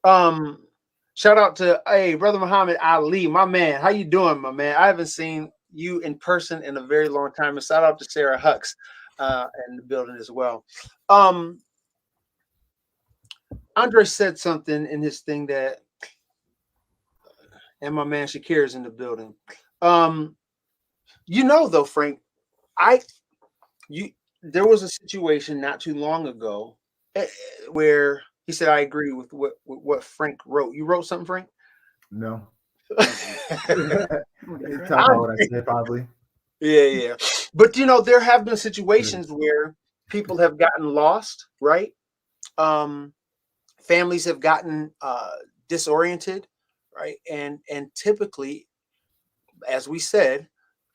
Shout out to brother Muhammad Ali, my man. How you doing, my man? I haven't seen you in person in a very long time. And shout out to Sarah Hux in the building as well. Andre said something in his thing that, and my man Shakir is in the building. You know, though, Frank, there was a situation not too long ago where he said, I agree with what Frank wrote. You wrote something, Frank? No. Talk about what I said, probably. Yeah. But, you know, there have been situations where people have gotten lost, right? Families have gotten disoriented, right? And typically, as we said,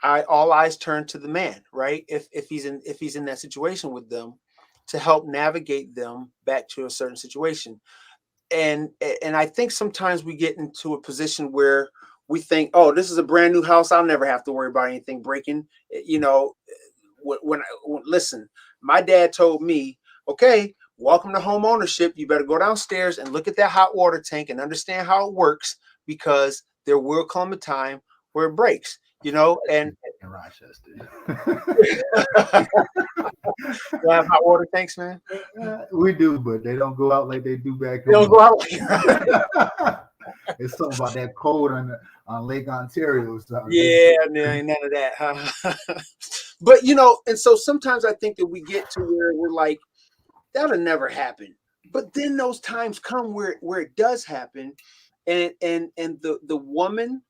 all eyes turn to the man, right? If he's in that situation with them, to help navigate them back to a certain situation. And I think sometimes we get into a position where we think, oh, this is a brand new house, I'll never have to worry about anything breaking. You know, listen, my dad told me, okay, welcome to home ownership. You better go downstairs and look at that hot water tank and understand how it works, because there will come a time where it breaks, you know. And in Rochester, you have hot water tanks, man. We do, but they don't go out like they do back home. They don't go out. It's something about that cold on Lake Ontario. Yeah, ain't none of that, huh? But you know, and so sometimes I think that we get to where we're like, that'll never happen. But then those times come where it does happen, and the woman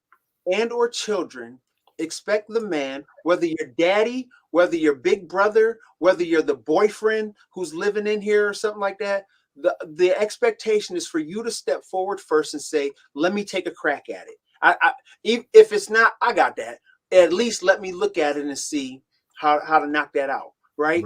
and or children expect the man, whether you're daddy, whether you're big brother, whether you're the boyfriend who's living in here or something like that. The expectation is for you to step forward first and say, let me take a crack at it. If it's not, I got that. At least let me look at it and see how to knock that out. Right.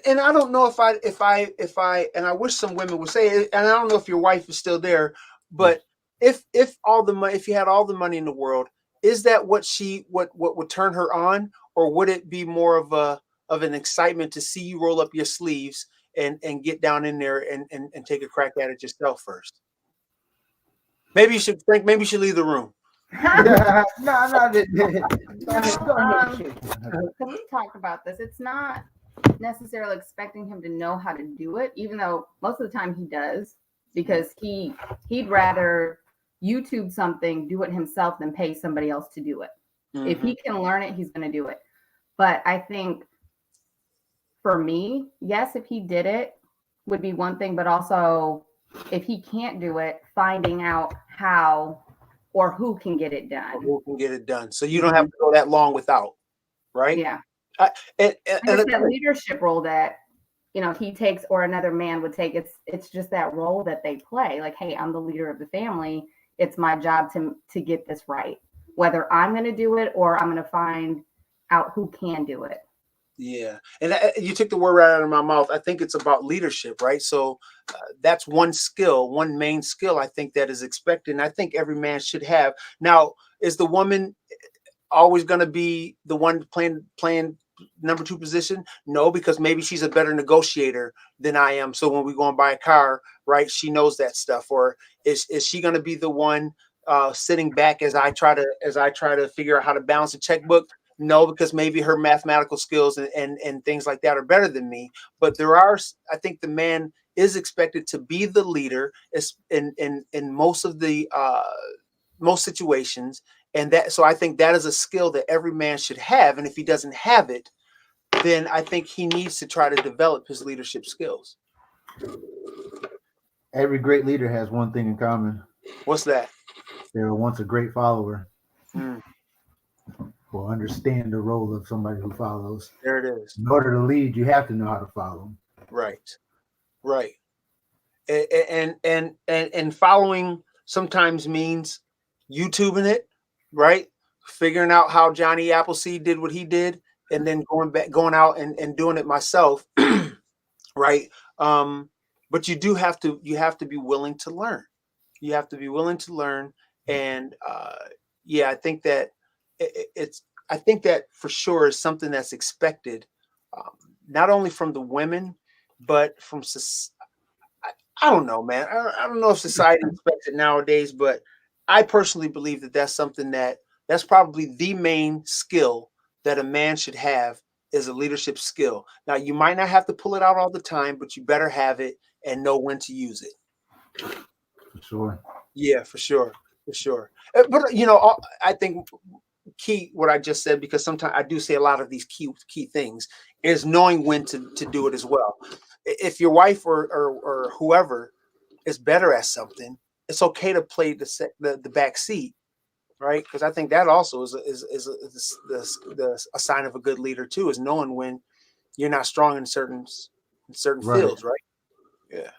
And I don't know if I, and I wish some women would say it, and I don't know if your wife is still there, but if all the money, if you had all the money in the world, is that what would turn her on, or would it be more of an excitement to see you roll up your sleeves and get down in there and take a crack at it yourself first? Maybe you should, Frank. Maybe you should leave the room. No. We talked about this. It's not necessarily expecting him to know how to do it, even though most of the time he does, because he'd rather YouTube something, do it himself, than pay somebody else to do it. Mm-hmm. If he can learn it, he's going to do it. But I think for me, yes, if he did it would be one thing, but also if he can't do it, finding out how or who can get it done. Who can get it done. So you don't have to go that long without, right? Yeah. And it's that leadership role that, you know, he takes, or another man would take. It's just that role that they play. Like, hey, I'm the leader of the family. It's my job to get this right. Whether I'm going to do it or I'm going to find out who can do it. Yeah. And you took the word right out of my mouth. I think it's about leadership, right? So that's one skill, one main skill I think that is expected. And I think every man should have. Now, is the woman always going to be the one playing number two position? No, because maybe she's a better negotiator than I am. So when we go and buy a car, right, she knows that stuff. Or is she going to be the one sitting back as I try to figure out how to balance a checkbook? No, because maybe her mathematical skills and things like that are better than me. But I think the man is expected to be the leader in most of the most situations. And so I think that is a skill that every man should have. And if he doesn't have it, then I think he needs to try to develop his leadership skills. Every great leader has one thing in common. What's that? They were once a great follower. Mm, Will understand the role of somebody who follows. there it is. In order to lead, you have to know how to follow. Right. Right. And following sometimes means YouTubing it, right? Figuring out how Johnny Appleseed did what he did, and then going out and doing it myself, right? But you have to be willing to learn. You have to be willing to learn, and yeah, I think that I think that for sure is something that's expected, not only from the women, but from I don't know, man. I don't know if society expects it nowadays, but I personally believe that that's something that's probably the main skill that a man should have, is a leadership skill. Now, you might not have to pull it out all the time, but you better have it and know when to use it. For sure. Yeah, for sure. For sure. But, I think key, what I just said, because sometimes I do say a lot of these key things, is knowing when to do it as well. If your wife or whoever is better at something, it's okay to play the back seat, right? Because I think that also is a sign of a good leader too, is knowing when you're not strong in certain Right. fields, right? Yeah.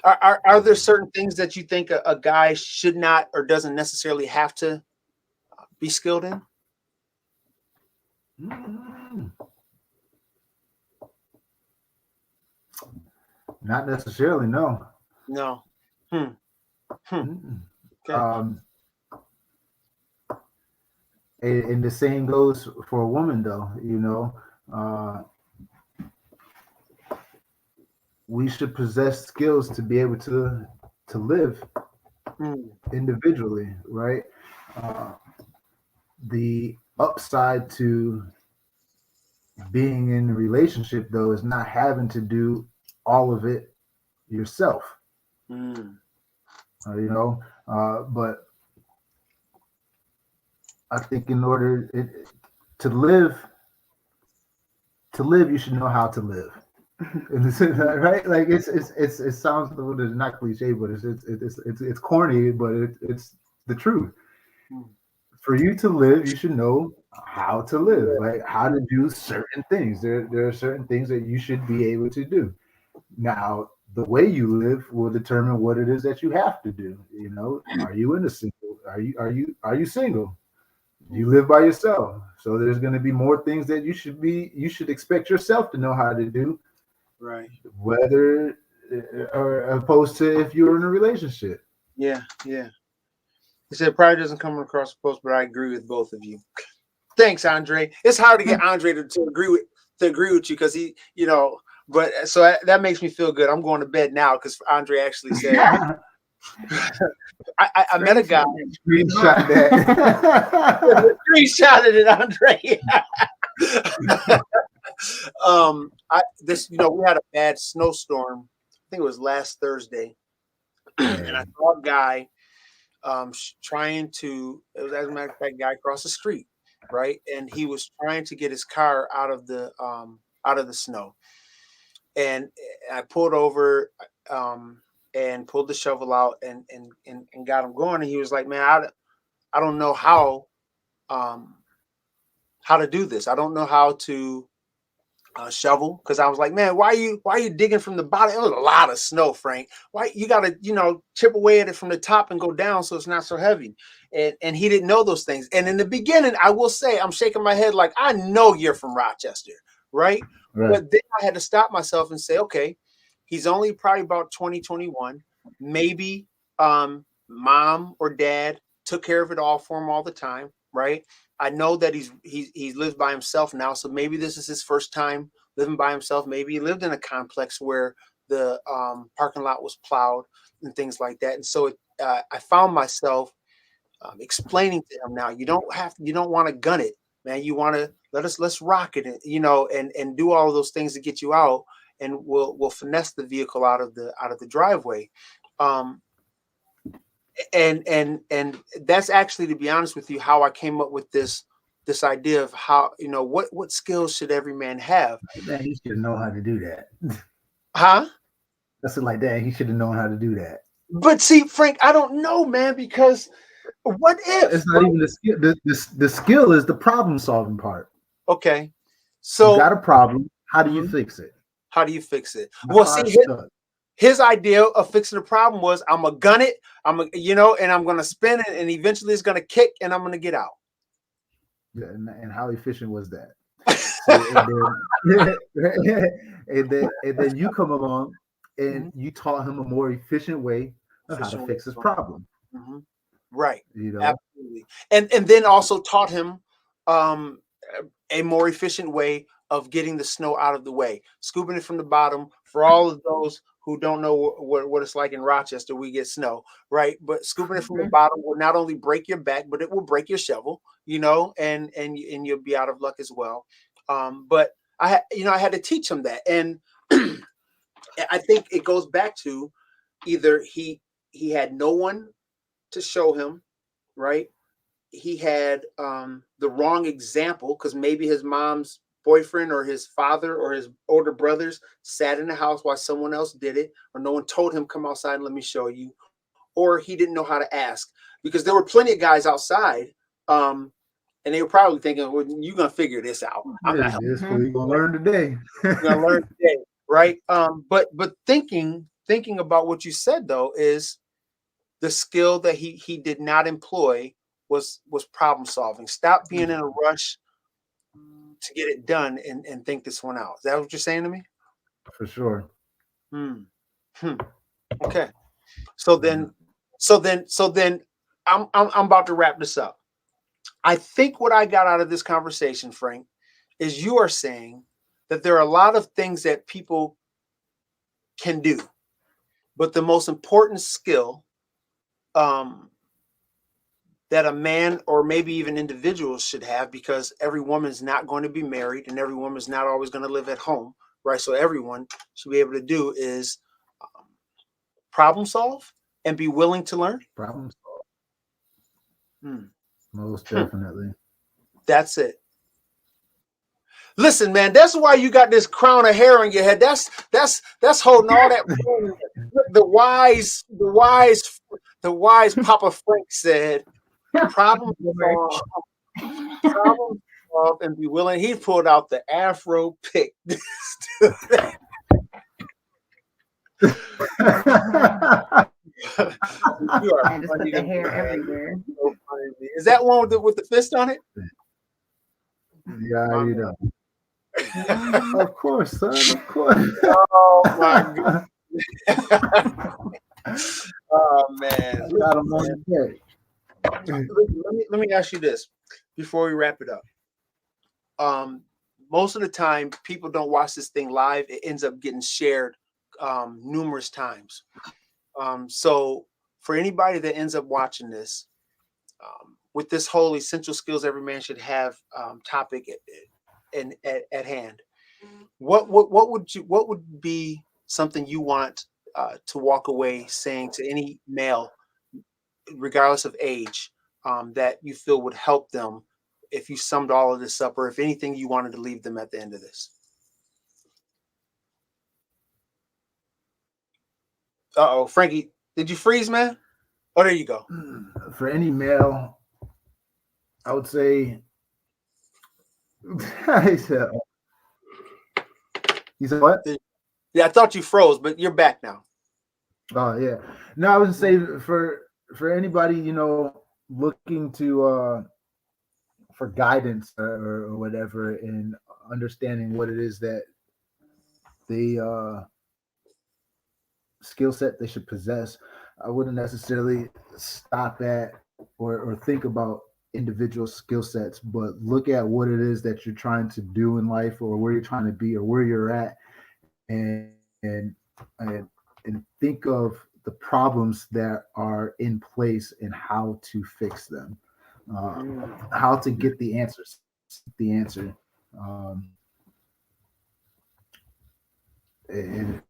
Are there certain things that you think a guy should not or doesn't necessarily have to be skilled in? Mm. Not necessarily, no. No. Mm-mm. Okay. And the same goes for a woman, though. We should possess skills to be able to live individually, right? The upside to being in a relationship, though, is not having to do all of it yourself. But I think in order to live, you should know how to live. Right? Like it sounds not cliche, but it's corny, but it's the truth. For you to live, you should know how to live, like how to do certain things. There are certain things that you should be able to do. Now, the way you live will determine what it is that you have to do. Are you in a single? Are you single? Do you live by yourself? So there's going to be more things that you should expect yourself to know how to do. Right. Whether or opposed to if you're in a relationship. Yeah. He said probably doesn't come across the post, but I agree with both of you. Thanks, Andre. It's hard to get Andre to agree with you because he, but so that makes me feel good. I'm going to bed now because Andre actually said I met a guy. Screenshot that. Screenshotted it, Andre. We had a bad snowstorm. I think it was last Thursday, and I saw a guy trying to. It was, as a matter of fact, guy across the street, right, and he was trying to get his car out of the snow, and I pulled over and pulled the shovel out and got him going, and he was like, "Man, I don't know how to do this. I don't know how to shovel," because I was like, "Man, why are you digging from the bottom? It was a lot of snow, Frank. Why you gotta chip away at it from the top and go down so it's not so heavy?" And he didn't know those things. And in the beginning, I will say, I'm shaking my head like, I know you're from Rochester, right? But then I had to stop myself and say, okay, he's only probably about 20, 21. Maybe mom or dad took care of it all for him all the time, right? I know that he lives by himself now, so maybe this is his first time living by himself. Maybe he lived in a complex where the parking lot was plowed and things like that. And so I found myself explaining to him, now you don't want to gun it, man. You want to let's rock it, and do all of those things to get you out, and we'll finesse the vehicle out of the driveway. And that's actually, to be honest with you, how I came up with this idea of how, what skills should every man have. Man, you should know how to do that. Huh? That's it, like that. He should have known how to do that. But see, Frank, I don't know, man, because what if? It's not even the skill. The skill is the problem solving part. Okay. You So got a problem. How do you Mhm. fix it? how do you fix it? My Well, car's see, stuck. his idea of fixing the problem was I'm gonna gun it, and I'm gonna spin it, and eventually it's gonna kick, and I'm gonna get out. Yeah, and how efficient was that? See, and then you come along and you taught him a more efficient way of how to Efficient way fix his of- problem. Mhm. Right. You know, Absolutely. And then also taught him um, a more efficient way of getting the snow out of the way, scooping it from the bottom. For all of those who don't know what it's like in Rochester, we get snow, right? But scooping it from the bottom will not only break your back, but it will break your shovel, and you'll be out of luck as well. But I had to teach him that, and I think it goes back to either he had no one to show him, right? He had the wrong example because maybe his mom's boyfriend or his father or his older brothers sat in the house while someone else did it, or no one told him, come outside and let me show you, or he didn't know how to ask because there were plenty of guys outside, and they were probably thinking, well, you're going to figure this out. I'm not helping. this what you gonna learn today. You're going to learn today, right? But thinking about what you said, though, is the skill that he did not employ was problem solving. Stop being in a rush to get it done and think this one out. Is that what you're saying to me? For sure. Hmm. Okay. So then I'm about to wrap this up. I think what I got out of this conversation, Frank, is you are saying that there are a lot of things that people can do, but the most important skill that a man or maybe even individuals should have, because every woman's not going to be married and every woman's not always going to live at home, right? So everyone should be able to do is problem solve and be willing to learn. Problem solved. Hmm. Most definitely. That's it. Listen, man, that's why you got this crown of hair on your head. That's holding all that. The wise Papa Frank said, problem solve and be willing. He pulled out the Afro pick. You are And just put funny the to me, hair man. everywhere. So funny to me. Is that one with the fist on it? Yeah, you know. Of course, son. Of course. Oh my goodness. Oh man. Got him on the day. Let me ask you this before we wrap it up. Most of the time, people don't watch this thing live. It ends up getting shared numerous times. So for anybody that ends up watching this, with this whole essential skills every man should have topic at hand, what would be something you want to walk away saying to any male, regardless of age, that you feel would help them if you summed all of this up, or if anything you wanted to leave them at the end of this? Uh-oh, Frankie, did you freeze, man? Oh, there you go. For any male, I would say he said what? Yeah, I thought you froze, but you're back now. Oh yeah. No, I would say for anybody, looking to for guidance or whatever in understanding what it is that the skill set they should possess, I wouldn't necessarily stop at or think about individual skill sets, but look at what it is that you're trying to do in life, or where you're trying to be, or where you're at, and think of the problems that are in place and how to fix them, how to get the answer. And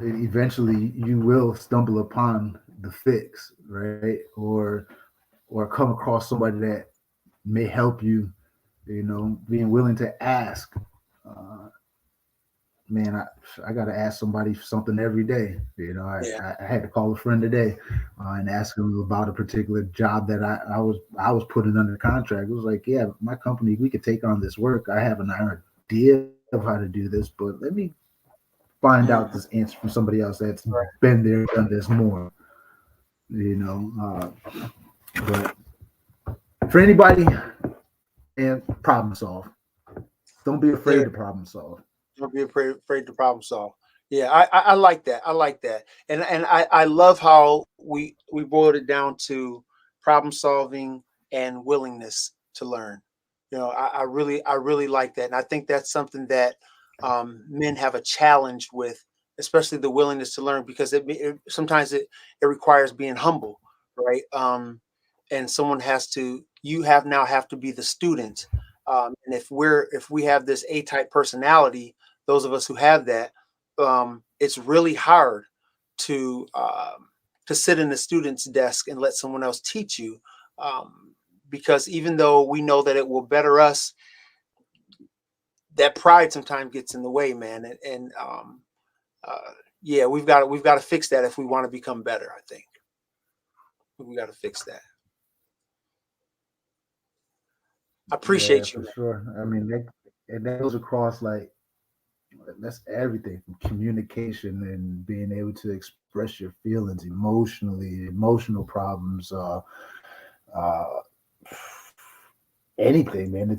eventually you will stumble upon the fix, right? Or come across somebody that may help you, being willing to ask man, I got to ask somebody for something every day. You know, Yeah. I had to call a friend today and ask him about a particular job that I was putting under contract. It was like, yeah, my company, we could take on this work. I have an idea of how to do this, but let me find out this answer from somebody else that's Right. been there, done this more. You know, but for anybody, and problem solve. Don't be afraid to problem solve. Don't be afraid to problem solve. Yeah, I like that. I like that. And I love how we boiled it down to problem solving and willingness to learn. You know, I really like that. And I think that's something that men have a challenge with, especially the willingness to learn, because sometimes it requires being humble, right? And someone has to, now have to be the student. And if we have this A-type personality, those of us who have that, it's really hard to sit in the student's desk and let someone else teach you, because even though we know that it will better us, that pride sometimes gets in the way, man. And yeah, we've got to fix that if we want to become better. I think we got to fix that. I appreciate you, for man. sure. I mean, that goes across like that's everything from communication and being able to express your feelings emotionally, emotional problems, anything, man.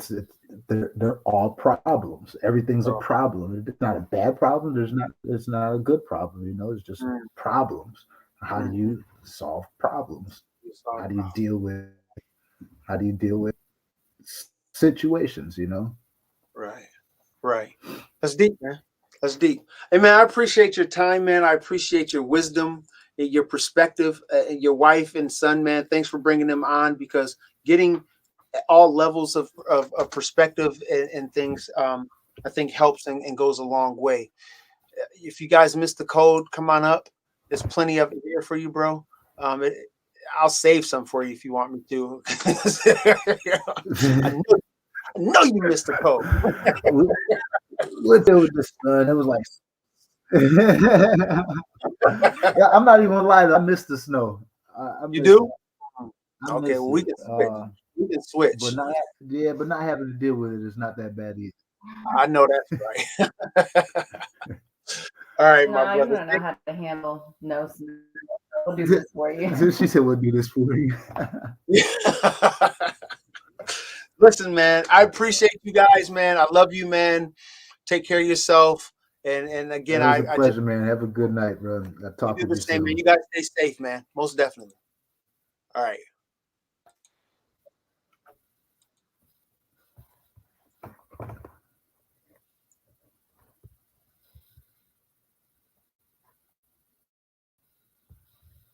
They're all problems. Everything's a problem. It's not a bad problem. It's not a good problem. You know, it's just problems. How do you solve problems? How do you deal with situations? You know. Right. That's deep, man. That's deep. Hey, man, I appreciate your time, man. I appreciate your wisdom, your perspective, your wife and son, man. Thanks for bringing them on, because getting all levels of perspective and things, I think helps and goes a long way. If you guys missed the code, come on up. There's plenty of it here for you, bro. I'll save some for you if you want me to. I know you missed the code. What there with the sun? It was like, yeah, I'm not even gonna lie. I miss the snow. You do? I Okay, miss well, we it. can switch. We can switch. But not having to deal with it is not that bad either. I know that's right. All right, my No, you brother. don't know how to handle no snow. We'll do this for you. She said, "We'll do this for you." Listen, man, I appreciate you guys, man. I love you, man. Take care of yourself. And again, It was a I just pleasure, man. Have a good night, bro. I'll you talk do with the you same, man. soon. You guys stay safe, man. Most definitely. All right.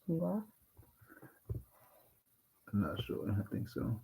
You are? I'm not sure. I think so.